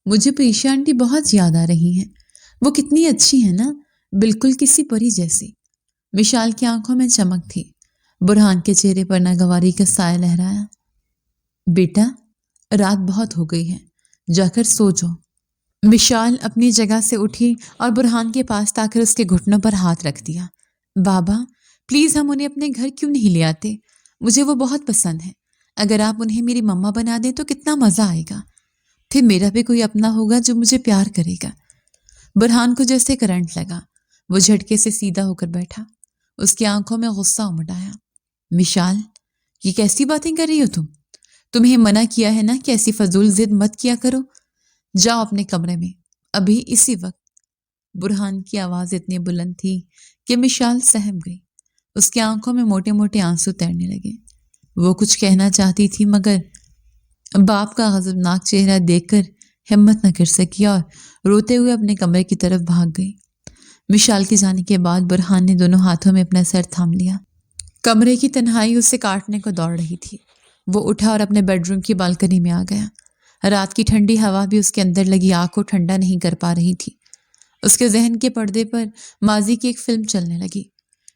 مجھے پریشا آنٹی بہت یاد آ رہی ہیں۔ وہ کتنی اچھی ہے نا، بالکل کسی پری جیسی۔ مشال کی آنکھوں میں چمک تھی۔ برہان کے چہرے پر ناگواری کا سایہ لہرایا۔ بیٹا، رات بہت ہو گئی ہے، جا کر سو جاؤ۔ مشال اپنی جگہ سے اٹھی اور برہان کے پاس آ کر اس کے گھٹنوں پر ہاتھ رکھ دیا۔ بابا، پلیز ہم انہیں اپنے گھر کیوں نہیں لے آتے؟ مجھے وہ بہت پسند ہے۔ اگر آپ انہیں میری مما بنا دیں تو کتنا مزہ آئے گا۔ پھر میرا بھی کوئی اپنا ہوگا جو مجھے پیار کرے گا۔ برہان کو جیسے کرنٹ لگا۔ وہ جھٹکے سے سیدھا ہو کر بیٹھا۔ اس کی آنکھوں میں غصہ امڈ آیا۔ مشال، یہ کیسی باتیں کر رہی ہو تم؟ تمہیں منع کیا ہے نا کہ ایسی فضول ضد مت کیا کرو۔ جاؤ اپنے کمرے میں، ابھی اسی وقت۔ برہان کی آواز اتنی بلند تھی کہ مشال سہم گئی۔ اس کی آنکھوں میں موٹے موٹے آنسو تیرنے لگے۔ وہ کچھ کہنا چاہتی تھی مگر باپ کا غضبناک چہرہ دیکھ کر ہمت نہ کر سکی اور روتے ہوئے اپنے کمرے کی طرف بھاگ گئی۔ مشال کے جانے کے بعد برہان نے دونوں ہاتھوں میں اپنا سر تھام لیا۔ کمرے کی تنہائی اسے کاٹنے کو دوڑ رہی تھی۔ وہ اٹھا اور اپنے بیڈ روم کی بالکنی میں آ گیا۔ رات کی ٹھنڈی ہوا بھی اس کے اندر لگی آگ کو ٹھنڈا نہیں کر پا رہی تھی۔ اس کے ذہن کے پردے پر ماضی کی ایک فلم چلنے لگی۔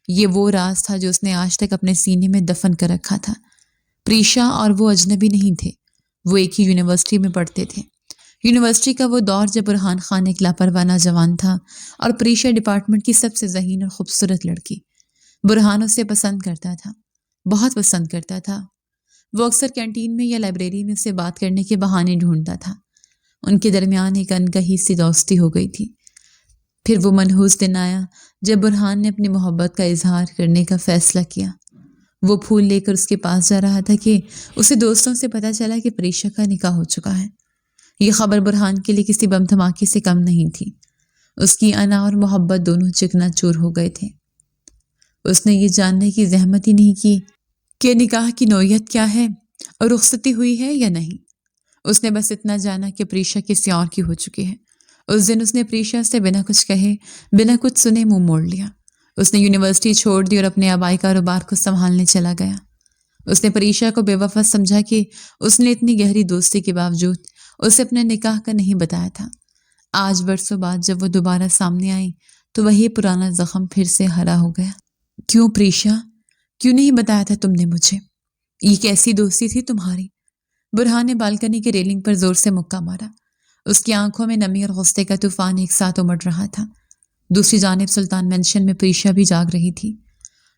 یہ وہ راز تھا جو اس نے آج تک اپنے سینے میں دفن کر رکھا تھا۔ پریشا اور وہ اجنبی نہیں تھے، وہ ایک ہی یونیورسٹی میں پڑھتے تھے۔ یونیورسٹی کا وہ دور جب برہان خان ایک لاپرواہ نوجوان تھا اور پریشا ڈپارٹمنٹ کی سب سے ذہین اور خوبصورت لڑکی۔ برہان اسے پسند کرتا تھا، بہت پسند کرتا تھا۔ وہ اکثر کینٹین میں یا لائبریری میں اسے بات کرنے کے بہانے ڈھونڈتا تھا۔ ان کے درمیان ایک انکہی سی دوستی ہو گئی تھی۔ پھر وہ منحوس دن آیا جب برہان نے اپنی محبت کا اظہار کرنے کا فیصلہ کیا۔ وہ پھول لے کر اس کے پاس جا رہا تھا کہ اسے دوستوں سے پتہ چلا کہ پریشا کا نکاح ہو چکا ہے۔ یہ خبر برہان کے لیے کسی بم دھماکے سے کم نہیں تھی۔ اس کی انا اور محبت دونوں چکنا چور ہو گئے تھے۔ اس نے یہ جاننے کی زحمت ہی نہیں کی کہ نکاح کی نوعیت کیا ہے اور رخصتی ہوئی ہے یا نہیں۔ اس نے بس اتنا جانا کہ پریشا کسی اور کی ہو چکی ہے۔ اس دن اس نے پریشا سے بنا کچھ کہے، بنا کچھ سنے منہ موڑ لیا۔ اس نے یونیورسٹی چھوڑ دی اور اپنے آبائی کاروبار کو سنبھالنے چلا گیا۔ اس نے پریشا کو بے وفا سمجھا کہ اس نے اتنی گہری دوستی کے باوجود اسے اپنے نکاح کا نہیں بتایا تھا۔ آج برسوں بعد جب وہ دوبارہ سامنے آئی تو وہی پرانا زخم پھر سے ہرا ہو گیا۔ کیوں پریشا، کیوں نہیں بتایا تھا تم نے مجھے؟ یہ کیسی دوستی تھی تمہاری؟ برہان نے بالکنی کی ریلنگ پر زور سے مکہ مارا۔ اس کی آنکھوں میں نمی اور غصے کا طوفان ایک ساتھ امڑ رہا تھا۔ دوسری جانب سلطان مینشن میں پریشا بھی جاگ رہی تھی۔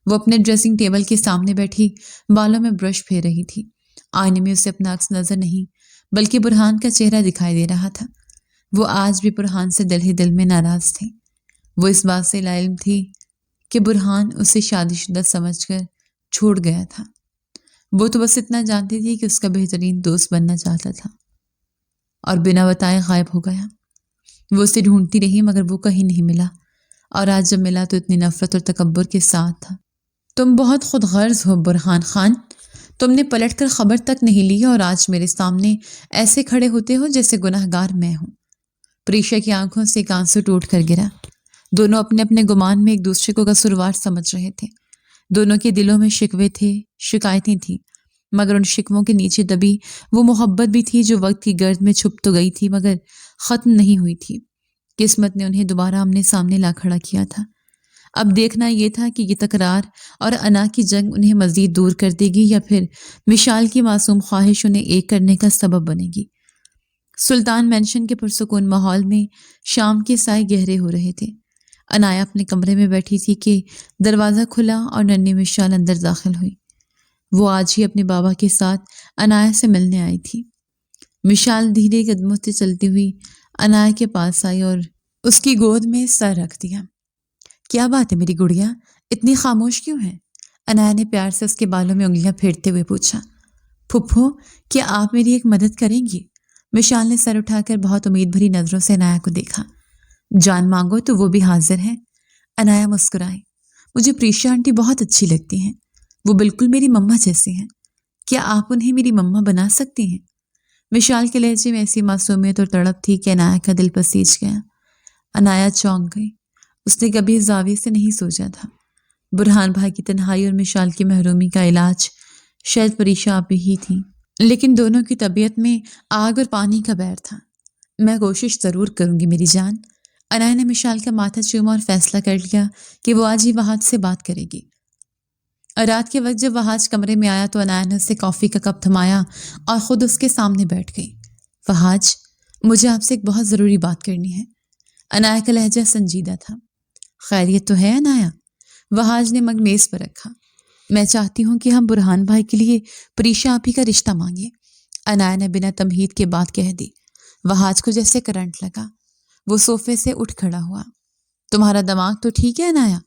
وہ اپنے ڈریسنگ ٹیبل کے سامنے بیٹھی بالوں میں برش پھیر رہی تھی۔ آئینے میں اسے اپنا عکس نظر نہیں بلکہ برہان کا چہرہ دکھائی دے رہا تھا۔ وہ آج بھی برہان سے دل ہی دل میں ناراض تھی۔ وہ اس بات سے لاعلم تھی کہ برہان اسے شادی شدہ سمجھ کر چھوڑ گیا تھا۔ وہ تو بس اتنا جانتی تھی کہ اس کا بہترین دوست بننا چاہتا تھا اور بنا بتائے غائب ہو گیا۔ وہ اسے ڈھونڈتی رہی مگر وہ کہیں نہیں ملا، اور آج جب ملا تو اتنی نفرت اور تکبر کے ساتھ تھا۔ تم بہت خود غرض ہو برہان خان، تم نے پلٹ کر خبر تک نہیں لی اور آج میرے سامنے ایسے کھڑے ہوتے ہو جیسے گناہ گار میں ہوں۔ پریشا کی آنکھوں سے ایک آنسو ٹوٹ کر گرا۔ دونوں اپنے اپنے گمان میں ایک دوسرے کو قصوروار سمجھ رہے تھے۔ دونوں کے دلوں میں شکوے تھے، شکایتیں تھیں، مگر ان شکووں کے نیچے دبی وہ محبت بھی تھی جو وقت کی گرد میں چھپ تو گئی تھی مگر ختم نہیں ہوئی تھی۔ قسمت نے انہیں دوبارہ آمنے سامنے لا کھڑا کیا تھا۔ اب دیکھنا یہ تھا کہ یہ تکرار اور انا کی جنگ انہیں مزید دور کر دے گی یا پھر مشال کی معصوم خواہش انہیں ایک کرنے کا سبب بنے گی۔ سلطان مینشن کے پرسکون ماحول میں شام کے سائے گہرے ہو رہے تھے۔ انایا اپنے کمرے میں بیٹھی تھی کہ دروازہ کھلا اور ننھی مشال اندر داخل ہوئی۔ وہ آج ہی اپنے بابا کے ساتھ انایا سے ملنے آئی تھی۔ مشال دھیرے قدموں سے چلتی ہوئی انایا کے پاس آئی اور اس کی گود میں سر رکھ دیا۔ کیا بات ہے میری گڑیا، اتنی خاموش کیوں ہے؟ انایا نے پیار سے اس کے بالوں میں انگلیاں پھیرتے ہوئے پوچھا۔ پھپھو، کیا آپ میری ایک مدد کریں گی؟ مشال نے سر اٹھا کر بہت امید بھری نظروں سے انایا کو دیکھا۔ جان مانگو تو وہ بھی حاضر ہے۔ انایا مسکرائی۔ مجھے پریشا آنٹی بہت اچھی لگتی ہیں، وہ بالکل میری مما جیسی ہیں۔ کیا آپ انہیں میری مما بنا سکتی ہیں؟ مشال کے لہجے میں ایسی معصومیت اور تڑپ تھی کہ انایا کا دل پسیج گیا۔ انایا چونک گئی۔ اس نے کبھی اس زاویے سے نہیں سوچا تھا۔ برہان بھائی کی تنہائی اور مشال کی محرومی کا علاج شاید پریشا آپی ہی تھی، لیکن دونوں کی طبیعت میں آگ اور پانی کا بیر تھا۔ میں کوشش ضرور کروں گی میری جان۔ انایا نے مشال کا ماتھا چوما اور فیصلہ کر لیا کہ وہ آج ہی وہاج سے بات کرے گی۔ رات کے وقت جب وہاج کمرے میں آیا تو انایا نے اسے کافی کا کپ تھمایا اور خود اس کے سامنے بیٹھ گئی۔ وہاج، مجھے آپ سے ایک بہت ضروری بات کرنی ہے۔ انایا کا لہجہ سنجیدہ تھا۔ خیریت تو ہے انایا؟ وہاج نے مگ میز پر رکھا۔ میں چاہتی ہوں کہ ہم برہان بھائی کے لیے پریشا آپی کا رشتہ مانگیں۔ انایا نے بنا تمہید کے بات کہہ دی۔ وہاج کو جیسے کرنٹ لگا۔ وہ صوفے سے اٹھ کھڑا ہوا۔ تمہارا دماغ تو ٹھیک ہے انایا؟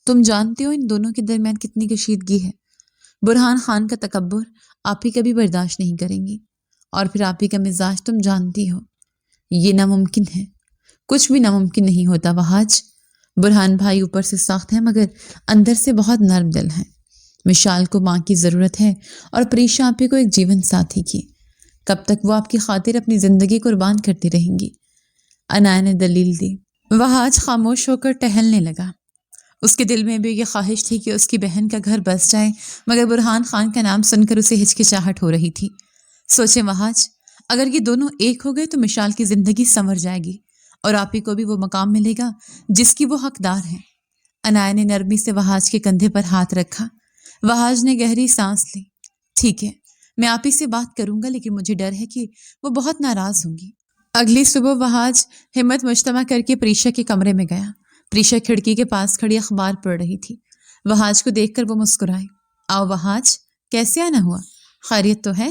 تم جانتے ہو ان دونوں کے درمیان کتنی کشیدگی ہے۔ برہان خان کا تکبر آپی کبھی برداشت نہیں کریں گی، اور پھر آپی کا مزاج تم جانتی ہو۔ یہ ناممکن ہے۔ کچھ بھی ناممکن نہیں ہوتا وہاج۔ برہان بھائی اوپر سے سخت ہیں مگر اندر سے بہت نرم دل ہیں۔ مشال کو ماں کی ضرورت ہے اور پریشا آپی کو ایک جیون ساتھی کی۔ کب تک وہ آپ کی خاطر اپنی زندگی قربان کرتی رہیں گی؟ انایا نے دلیل دی۔ وہاج خاموش ہو کر ٹہلنے لگا۔ اس کے دل میں بھی یہ خواہش تھی کہ اس کی بہن کا گھر بس جائے، مگر برہان خان کا نام سن کر اسے ہچکچاہٹ ہو رہی تھی۔ سوچے وہاج، اگر یہ دونوں ایک ہو گئے تو مشال کی زندگی سنور جائے گی اور آپی کو بھی وہ مقام ملے گا جس کی وہ حقدار ہیں۔ انایا نے نرمی سے وہاج کے کندھے پر ہاتھ رکھا۔ وہاج نے گہری سانس لی۔ ٹھیک ہے، میں آپی سے بات کروں گا، لیکن مجھے ڈر ہے کہ وہ بہت ناراض ہوں گی۔ اگلی صبح وہاج ہمت مجتمع کر کے پریشا کے کمرے میں گیا۔ پریشا کھڑکی کے پاس کھڑی اخبار پڑھ رہی تھی۔ وہاج کو دیکھ کر وہ مسکرائی۔ آؤ وہاج، کیسے آنا ہوا؟ خیریت تو ہے؟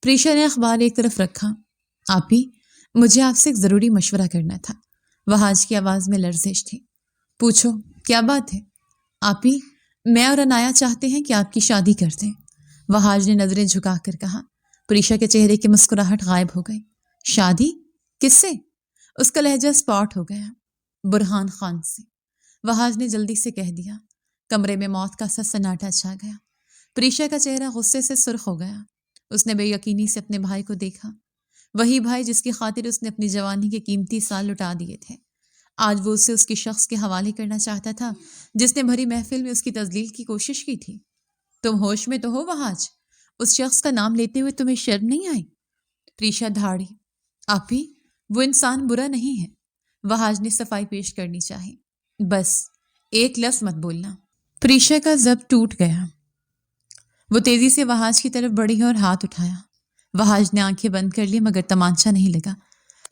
پریشا نے اخبار ایک طرف رکھا۔ آپی، مجھے آپ سے ایک ضروری مشورہ کرنا تھا۔ وہاج کی آواز میں لرزش تھی۔ پوچھو، کیا بات ہے؟ آپی، میں اور انایا چاہتے ہیں کہ آپ کی شادی کر دیں۔ وہاج نے نظریں جھکا کر کہا۔ پریشا کے چہرے کی مسکراہٹ غائب ہو گئی۔ شادی؟ کس سے؟ اس کا لہجہ اسپاٹ ہو گیا۔ برہان خان سے، وہاج نے جلدی سے کہہ دیا۔ کمرے میں موت کا سا سناٹا چھا گیا۔ پریشا کا چہرہ غصے سے سرخ ہو گیا۔ اس نے بے یقینی سے اپنے بھائی کو دیکھا، وہی بھائی جس کی خاطر اس نے اپنی جوانی کے قیمتی سال لٹا دیے تھے۔ آج وہ اسے اس کے شخص کے حوالے کرنا چاہتا تھا جس نے بھری محفل میں اس کی تذلیل کی کوشش کی تھی۔ تم ہوش میں تو ہو وہاج؟ اس شخص کا نام لیتے ہوئے تمہیں شرم نہیں آئی؟ پریشا دھاڑی۔ آپی، وہ انسان برا نہیں ہے۔ وہاج نے صفائی پیش کرنی چاہی۔ بس ایک لفظ مت بولنا۔ پریشا کا ضبط ٹوٹ گیا۔ وہ تیزی سے وہاج کی طرف بڑھی اور ہاتھ اٹھایا۔ وہاج نے آنکھیں بند کر لی مگر تمانچہ نہیں لگا۔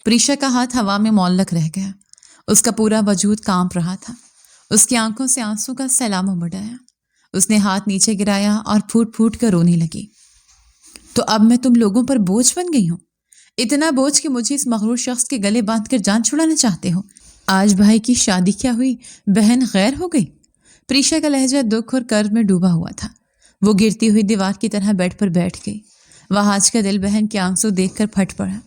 پریشا کا ہاتھ ہوا میں معلق رہ گیا۔ اس کا پورا وجود کانپ رہا تھا۔ اس کی آنکھوں سے آنسو کا سیلاب امڑ آیا۔ اس نے ہاتھ نیچے گرایا اور پھوٹ پھوٹ کر رونے لگی۔ تو اب میں تم لوگوں پر بوجھ بن گئی ہوں؟ اتنا بوجھ کہ مجھے اس مغرور شخص کے گلے باندھ کر جان چھڑانا چاہتے ہو؟ آج بھائی کی شادی کیا ہوئی، بہن غیر ہو گئی؟ پریشا کا لہجہ دکھ اور کرب میں ڈوبا ہوا تھا۔ وہ گرتی ہوئی دیوار کی طرح بیڈ پر بیٹھ گئی۔ وہاج کا دل بہن کے آنسو دیکھ کر پھٹ پڑا۔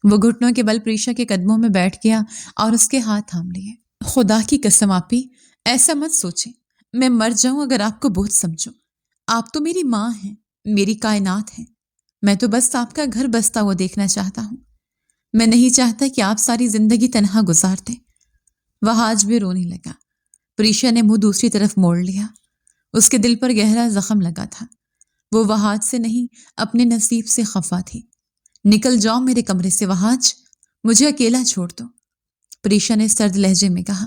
وہ گھٹنوں کے بل پریشا کے قدموں میں بیٹھ گیا اور اس کے ہاتھ تھام لیے۔ خدا کی قسم آپی، ایسا مت سوچیں، میں مر جاؤں اگر آپ کو بوجھ سمجھو۔ آپ تو میری ماں ہیں، میری کائنات ہیں۔ میں تو بس آپ کا گھر بستا ہوا دیکھنا چاہتا ہوں۔ میں نہیں چاہتا کہ آپ ساری زندگی تنہا گزار دیں۔ وہاج بھی رونے لگا۔ پریشا نے منہ دوسری طرف موڑ لیا۔ اس کے دل پر گہرا زخم لگا تھا۔ وہ وہاج سے نہیں، اپنے نصیب سے خفا تھی۔ نکل جاؤ میرے کمرے سے وہاج، مجھے اکیلا چھوڑ دو، پریشا نے سرد لہجے میں کہا۔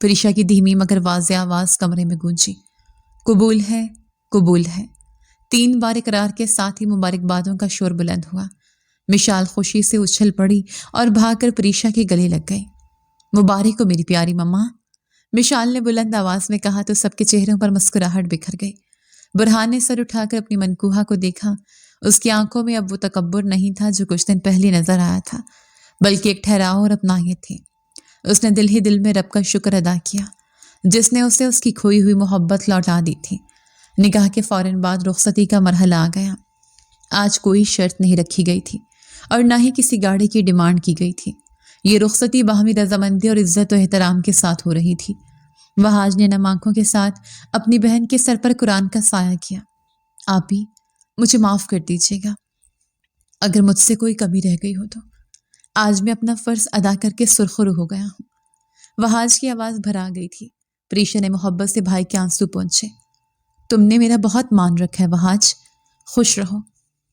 پریشا کی دھیمی مگر واضح آواز کمرے میں گونجی۔ قبول ہے، قبول ہے۔ 3 بار اقرار کے ساتھ ہی مبارکبادوں کا شور بلند ہوا۔ مشال خوشی سے اچھل پڑی اور بھاگ کر پریشا کے گلے لگ گئی۔ مبارک ہو میری پیاری مما، مشال نے بلند آواز میں کہا تو سب کے چہروں پر مسکراہٹ بکھر گئی۔ برہان نے سر اٹھا کر اپنی منکوہا کو دیکھا۔ اس کی آنکھوں میں اب وہ تکبر نہیں تھا جو کچھ دن پہلے نظر آیا تھا، بلکہ ایک ٹھہراؤ اور اپنائیت تھی۔ اس نے دل ہی دل میں رب کا شکر ادا کیا جس نے اسے اس کی کھوئی ہوئی محبت لوٹا دی تھی۔ نکاح کے فوراً بعد رخصتی کا مرحلہ آ گیا۔ آج کوئی شرط نہیں رکھی گئی تھی اور نہ ہی کسی گاڑی کی ڈیمانڈ کی گئی تھی۔ یہ رخصتی باہمی رضامندی اور عزت و احترام کے ساتھ ہو رہی تھی۔ وہاج نے نم آنکھوں کے ساتھ اپنی بہن کے سر پر قرآن کا سایہ کیا۔ آپی، مجھے معاف کر دیجیے گا اگر مجھ سے کوئی کمی رہ گئی ہو تو۔ آج میں اپنا فرض ادا کر کے سرخرو ہو گیا ہوں۔ وہاج کی آواز بھرا گئی تھی۔ پریشا نے محبت سے بھائی کے آنسو پونچھے۔ تم نے میرا بہت مان رکھا ہے وہاج، خوش رہو۔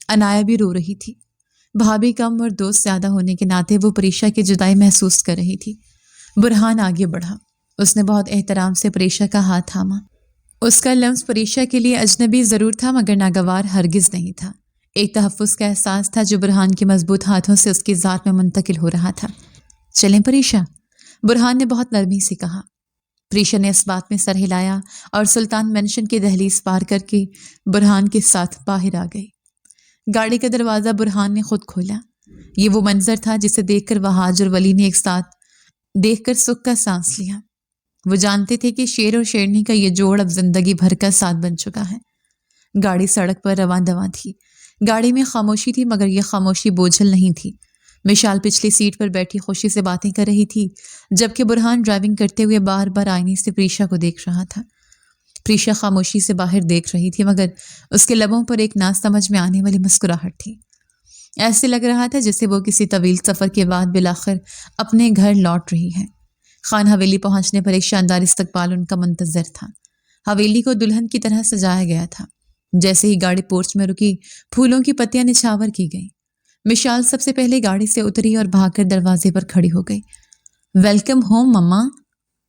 انایا بھی رو رہی تھی۔ بھابھی کم اور دوست زیادہ ہونے کے ناطے وہ پریشا کی جدائی محسوس کر رہی تھی۔ برہان آگے بڑھا۔ اس نے بہت احترام سے پریشا کا ہاتھ تھاما۔ اس کا لمس پریشا کے لیے اجنبی ضرور تھا مگر ناگوار ہرگز نہیں تھا۔ ایک تحفظ کا احساس تھا جو برہان کے مضبوط ہاتھوں سے اس کی ذات میں منتقل ہو رہا تھا۔ چلیں پریشا، برہان نے بہت نرمی سے کہا۔ پریشا نے اس بات میں سر ہلایا اور سلطان مینشن کی دہلیز پار کر کے برہان کے ساتھ باہر آ گئی۔ گاڑی کا دروازہ برہان نے خود کھولا۔ یہ وہ منظر تھا جسے دیکھ کر وہاج اور ولی نے ایک ساتھ دیکھ کر سکھ کا سانس لیا۔ وہ جانتے تھے کہ شیر اور شیرنی کا یہ جوڑ اب زندگی بھر کا ساتھ بن چکا ہے۔ گاڑی سڑک پر رواں دواں تھی۔ گاڑی میں خاموشی تھی مگر یہ خاموشی بوجھل نہیں تھی۔ مشال پچھلی سیٹ پر بیٹھی خوشی سے باتیں کر رہی تھی جبکہ برہان ڈرائیونگ کرتے ہوئے بار بار آئینے سے پریشا کو دیکھ رہا تھا۔ پریشا خاموشی سے باہر دیکھ رہی تھی مگر اس کے لبوں پر ایک نہ سمجھ میں آنے والی مسکراہٹ تھی۔ ایسے لگ رہا تھا جیسے وہ کسی طویل سفر کے بعد بالآخر اپنے گھر لوٹ رہی ہے۔ خان حویلی پہنچنے پر ایک شاندار استقبال ان کا منتظر تھا۔ حویلی کو دلہن کی طرح سجایا گیا تھا۔ جیسے ہی گاڑی پورچ میں رکی، پھولوں کی پتیاں نچھاور کی گئیں۔ مشال سب سے پہلے گاڑی سے اتری اور بھاگ کر دروازے پر کھڑی ہو گئی۔ ویلکم ہوم مما،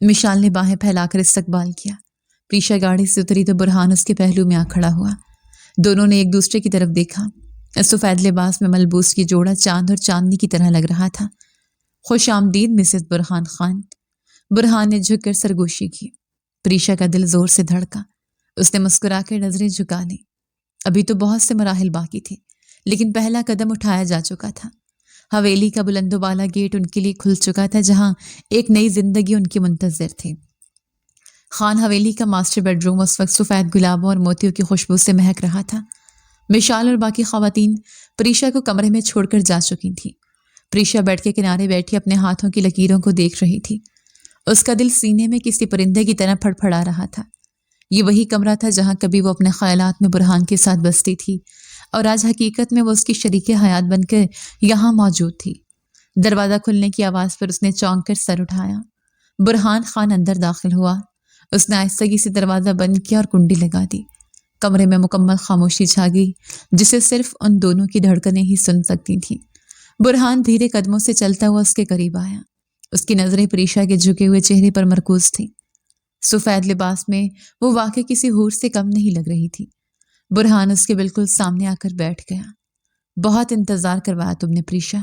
مشال نے باہیں پھیلا کر استقبال کیا۔ پریشا گاڑی سے اتری تو برہان اس کے پہلو میں آ کھڑا ہوا۔ دونوں نے ایک دوسرے کی طرف دیکھا۔ سفید لباس میں ملبوس یہ جوڑا چاند اور چاندنی کی طرح لگ رہا تھا۔ خوش آمدید مسز برہان خان، برہان نے جھک کر سرگوشی کی۔ پریشا کا دل زور سے دھڑکا۔ اس نے مسکرا کر نظریں جھکا لیں۔ ابھی تو بہت سے مراحل باقی تھے لیکن پہلا قدم اٹھایا جا چکا تھا۔ حویلی کا بلند و بالا گیٹ ان کے لیے کھل چکا تھا جہاں ایک نئی زندگی ان کی منتظر تھی۔ خان حویلی کا ماسٹر بیڈ روم اس وقت سفید گلابوں اور موتیوں کی خوشبو سے مہک رہا تھا۔ مشال اور باقی خواتین پریشا کو کمرے میں چھوڑ کر جا چکی تھیں۔ پریشا بیڈ کے کنارے بیٹھی اپنے ہاتھوں کی لکیروں کو دیکھ رہی تھی۔ اس کا دل سینے میں کسی پرندے کی طرح پھڑپھڑا رہا تھا۔ یہ وہی کمرہ تھا جہاں کبھی وہ اپنے خیالات میں برہان کے ساتھ بستی تھی اور آج حقیقت میں وہ اس کی شریک حیات بن کر یہاں موجود تھی۔ دروازہ کھلنے کی آواز پر اس نے چونک کر سر اٹھایا۔ برہان خان اندر داخل ہوا۔ اس نے آہستگی سے دروازہ بند کیا اور کنڈی لگا دی۔ کمرے میں مکمل خاموشی چھا گئی جسے صرف ان دونوں کی دھڑکنیں ہی سن سکتی تھیں۔ برہان دھیرے قدموں سے چلتا ہوا اس کے قریب آیا۔ اس کی نظریں پریشا کے جھکے ہوئے چہرے پر مرکوز تھیں۔ سفید لباس میں وہ واقعی کسی حور سے کم نہیں لگ رہی تھی۔ برہان اس کے بالکل سامنے آ کر بیٹھ گیا۔ بہت انتظار کروایا تم نے پریشا،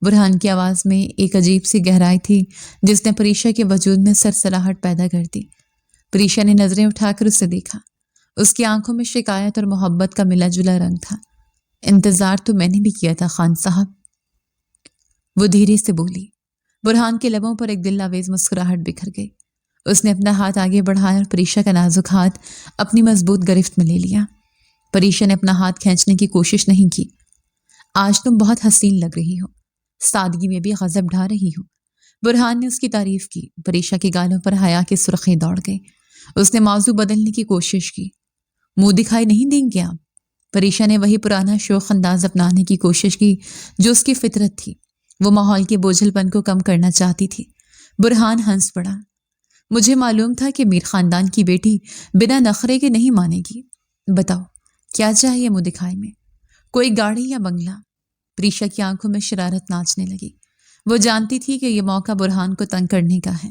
برہان کی آواز میں ایک عجیب سی گہرائی تھی جس نے پریشا کے وجود میں سرسراہٹ پیدا کر دی۔ پریشا نے نظریں اٹھا کر اسے دیکھا۔ اس کی آنکھوں میں شکایت اور محبت کا ملا جلا رنگ تھا۔ انتظار تو میں نے بھی کیا تھا خان صاحب، وہ دھیرے سے بولی۔ برہان کے لبوں پر ایک دل آویز مسکراہٹ بکھر گئی۔ اس نے اپنا ہاتھ آگے بڑھایا اور پریشا کا نازک ہاتھ اپنی مضبوط گرفت میں لے لیا۔ پریشا نے اپنا ہاتھ کھینچنے کی کوشش نہیں کی۔ آج تم بہت حسین لگ رہی ہو، سادگی میں بھی غضب ڈھا رہی ہو، برہان نے اس کی تعریف کی۔ پریشا کے گالوں پر حیا کی سرخی دوڑ گئی۔ اس نے موضوع بدلنے کی کوشش کی۔ منہ دکھائی نہیں دیں گے آپ؟ پریشا نے وہی پرانا شوخ انداز اپنانے کی کوشش کی جو اس کی فطرت تھی۔ وہ ماحول کے بوجھل پن کو کم کرنا چاہتی تھی۔ برہان ہنس پڑا۔ مجھے معلوم تھا کہ میر خاندان کی بیٹی بنا نخرے کے نہیں مانے گی۔ بتاؤ کیا چاہیے منہ دکھائی میں؟ کوئی گاڑی یا بنگلہ؟ پریشا کی آنکھوں میں شرارت ناچنے لگی۔ وہ جانتی تھی کہ یہ موقع برہان کو تنگ کرنے کا ہے۔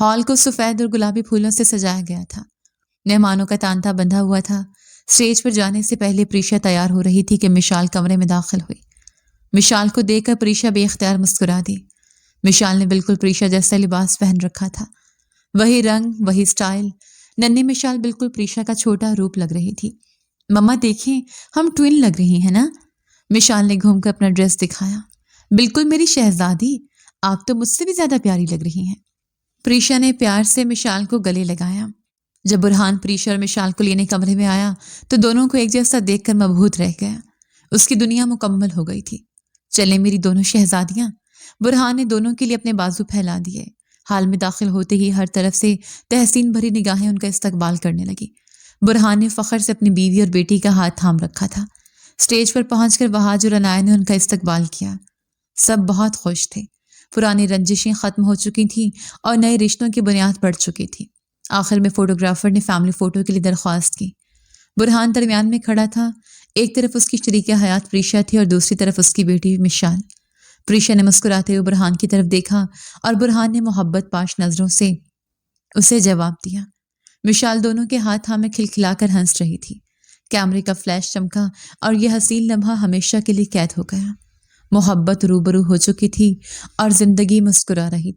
ہال کو سفید اور گلابی پھولوں سے سجایا گیا تھا۔ مہمانوں کا تانتا بندھا ہوا تھا۔ اسٹیج پر جانے سے پہلے پریشا تیار ہو رہی تھی کہ مشال کمرے میں داخل ہوئی۔ مشال کو دیکھ کر پریشا بے اختیار مسکرا دی۔ مشال نے بالکل پریشا جیسا لباس پہن رکھا تھا، وہی رنگ، وہی سٹائل۔ ننھی مشال بالکل پریشا کا چھوٹا روپ لگ رہی تھی۔ مما دیکھیں، ہم ٹوین لگ رہی ہیں نا؟ مشال نے گھوم کر اپنا ڈریس دکھایا۔ بالکل میری شہزادی، آپ تو مجھ سے بھی زیادہ پیاری لگ رہی ہیں۔ پریشا نے پیار سے مشال کو گلے لگایا۔ جب برہان پریشا اور مشال کو لینے کمرے میں آیا تو دونوں کو ایک جیسا دیکھ کر مبہوت رہ گیا۔ اس کی دنیا مکمل ہو گئی تھی۔ چلیں میری دونوں شہزادیاں۔ برہان نے دونوں کے لیے اپنے بازو پھیلا دیے۔ حال میں داخل ہوتے ہی ہر طرف سے تحسین بھری نگاہیں ان کا استقبال کرنے لگی۔ برہان نے فخر سے اپنی بیوی اور بیٹی کا ہاتھ تھام رکھا تھا۔ اسٹیج پر پہنچ کر وہاج اور عنایت نے ان کا استقبال کیا۔ سب بہت خوش تھے۔ پرانی رنجشیں ختم ہو چکی تھیں اور نئے رشتوں کی بنیاد پڑ چکی تھی۔ آخر میں فوٹوگرافر نے فیملی فوٹو کے لیے درخواست کی۔ برہان درمیان میں کھڑا تھا۔ ایک طرف اس کی شریک حیات پریشا تھی اور دوسری طرف اس کی بیٹی مشال۔ پریشا نے مسکراتے ہوئے برہان کی طرف دیکھا اور برہان نے محبت پاش نظروں سے اسے جواب دیا۔ مشال دونوں کے ہاتھ تھامے کھلکھلا کر ہنس رہی تھی۔ کیمرے کا فلیش چمکا اور یہ حسین لمحہ ہمیشہ کے لیے قید ہو گیا۔ محبت روبرو ہو چکی تھی اور زندگی مسکرا رہی تھی۔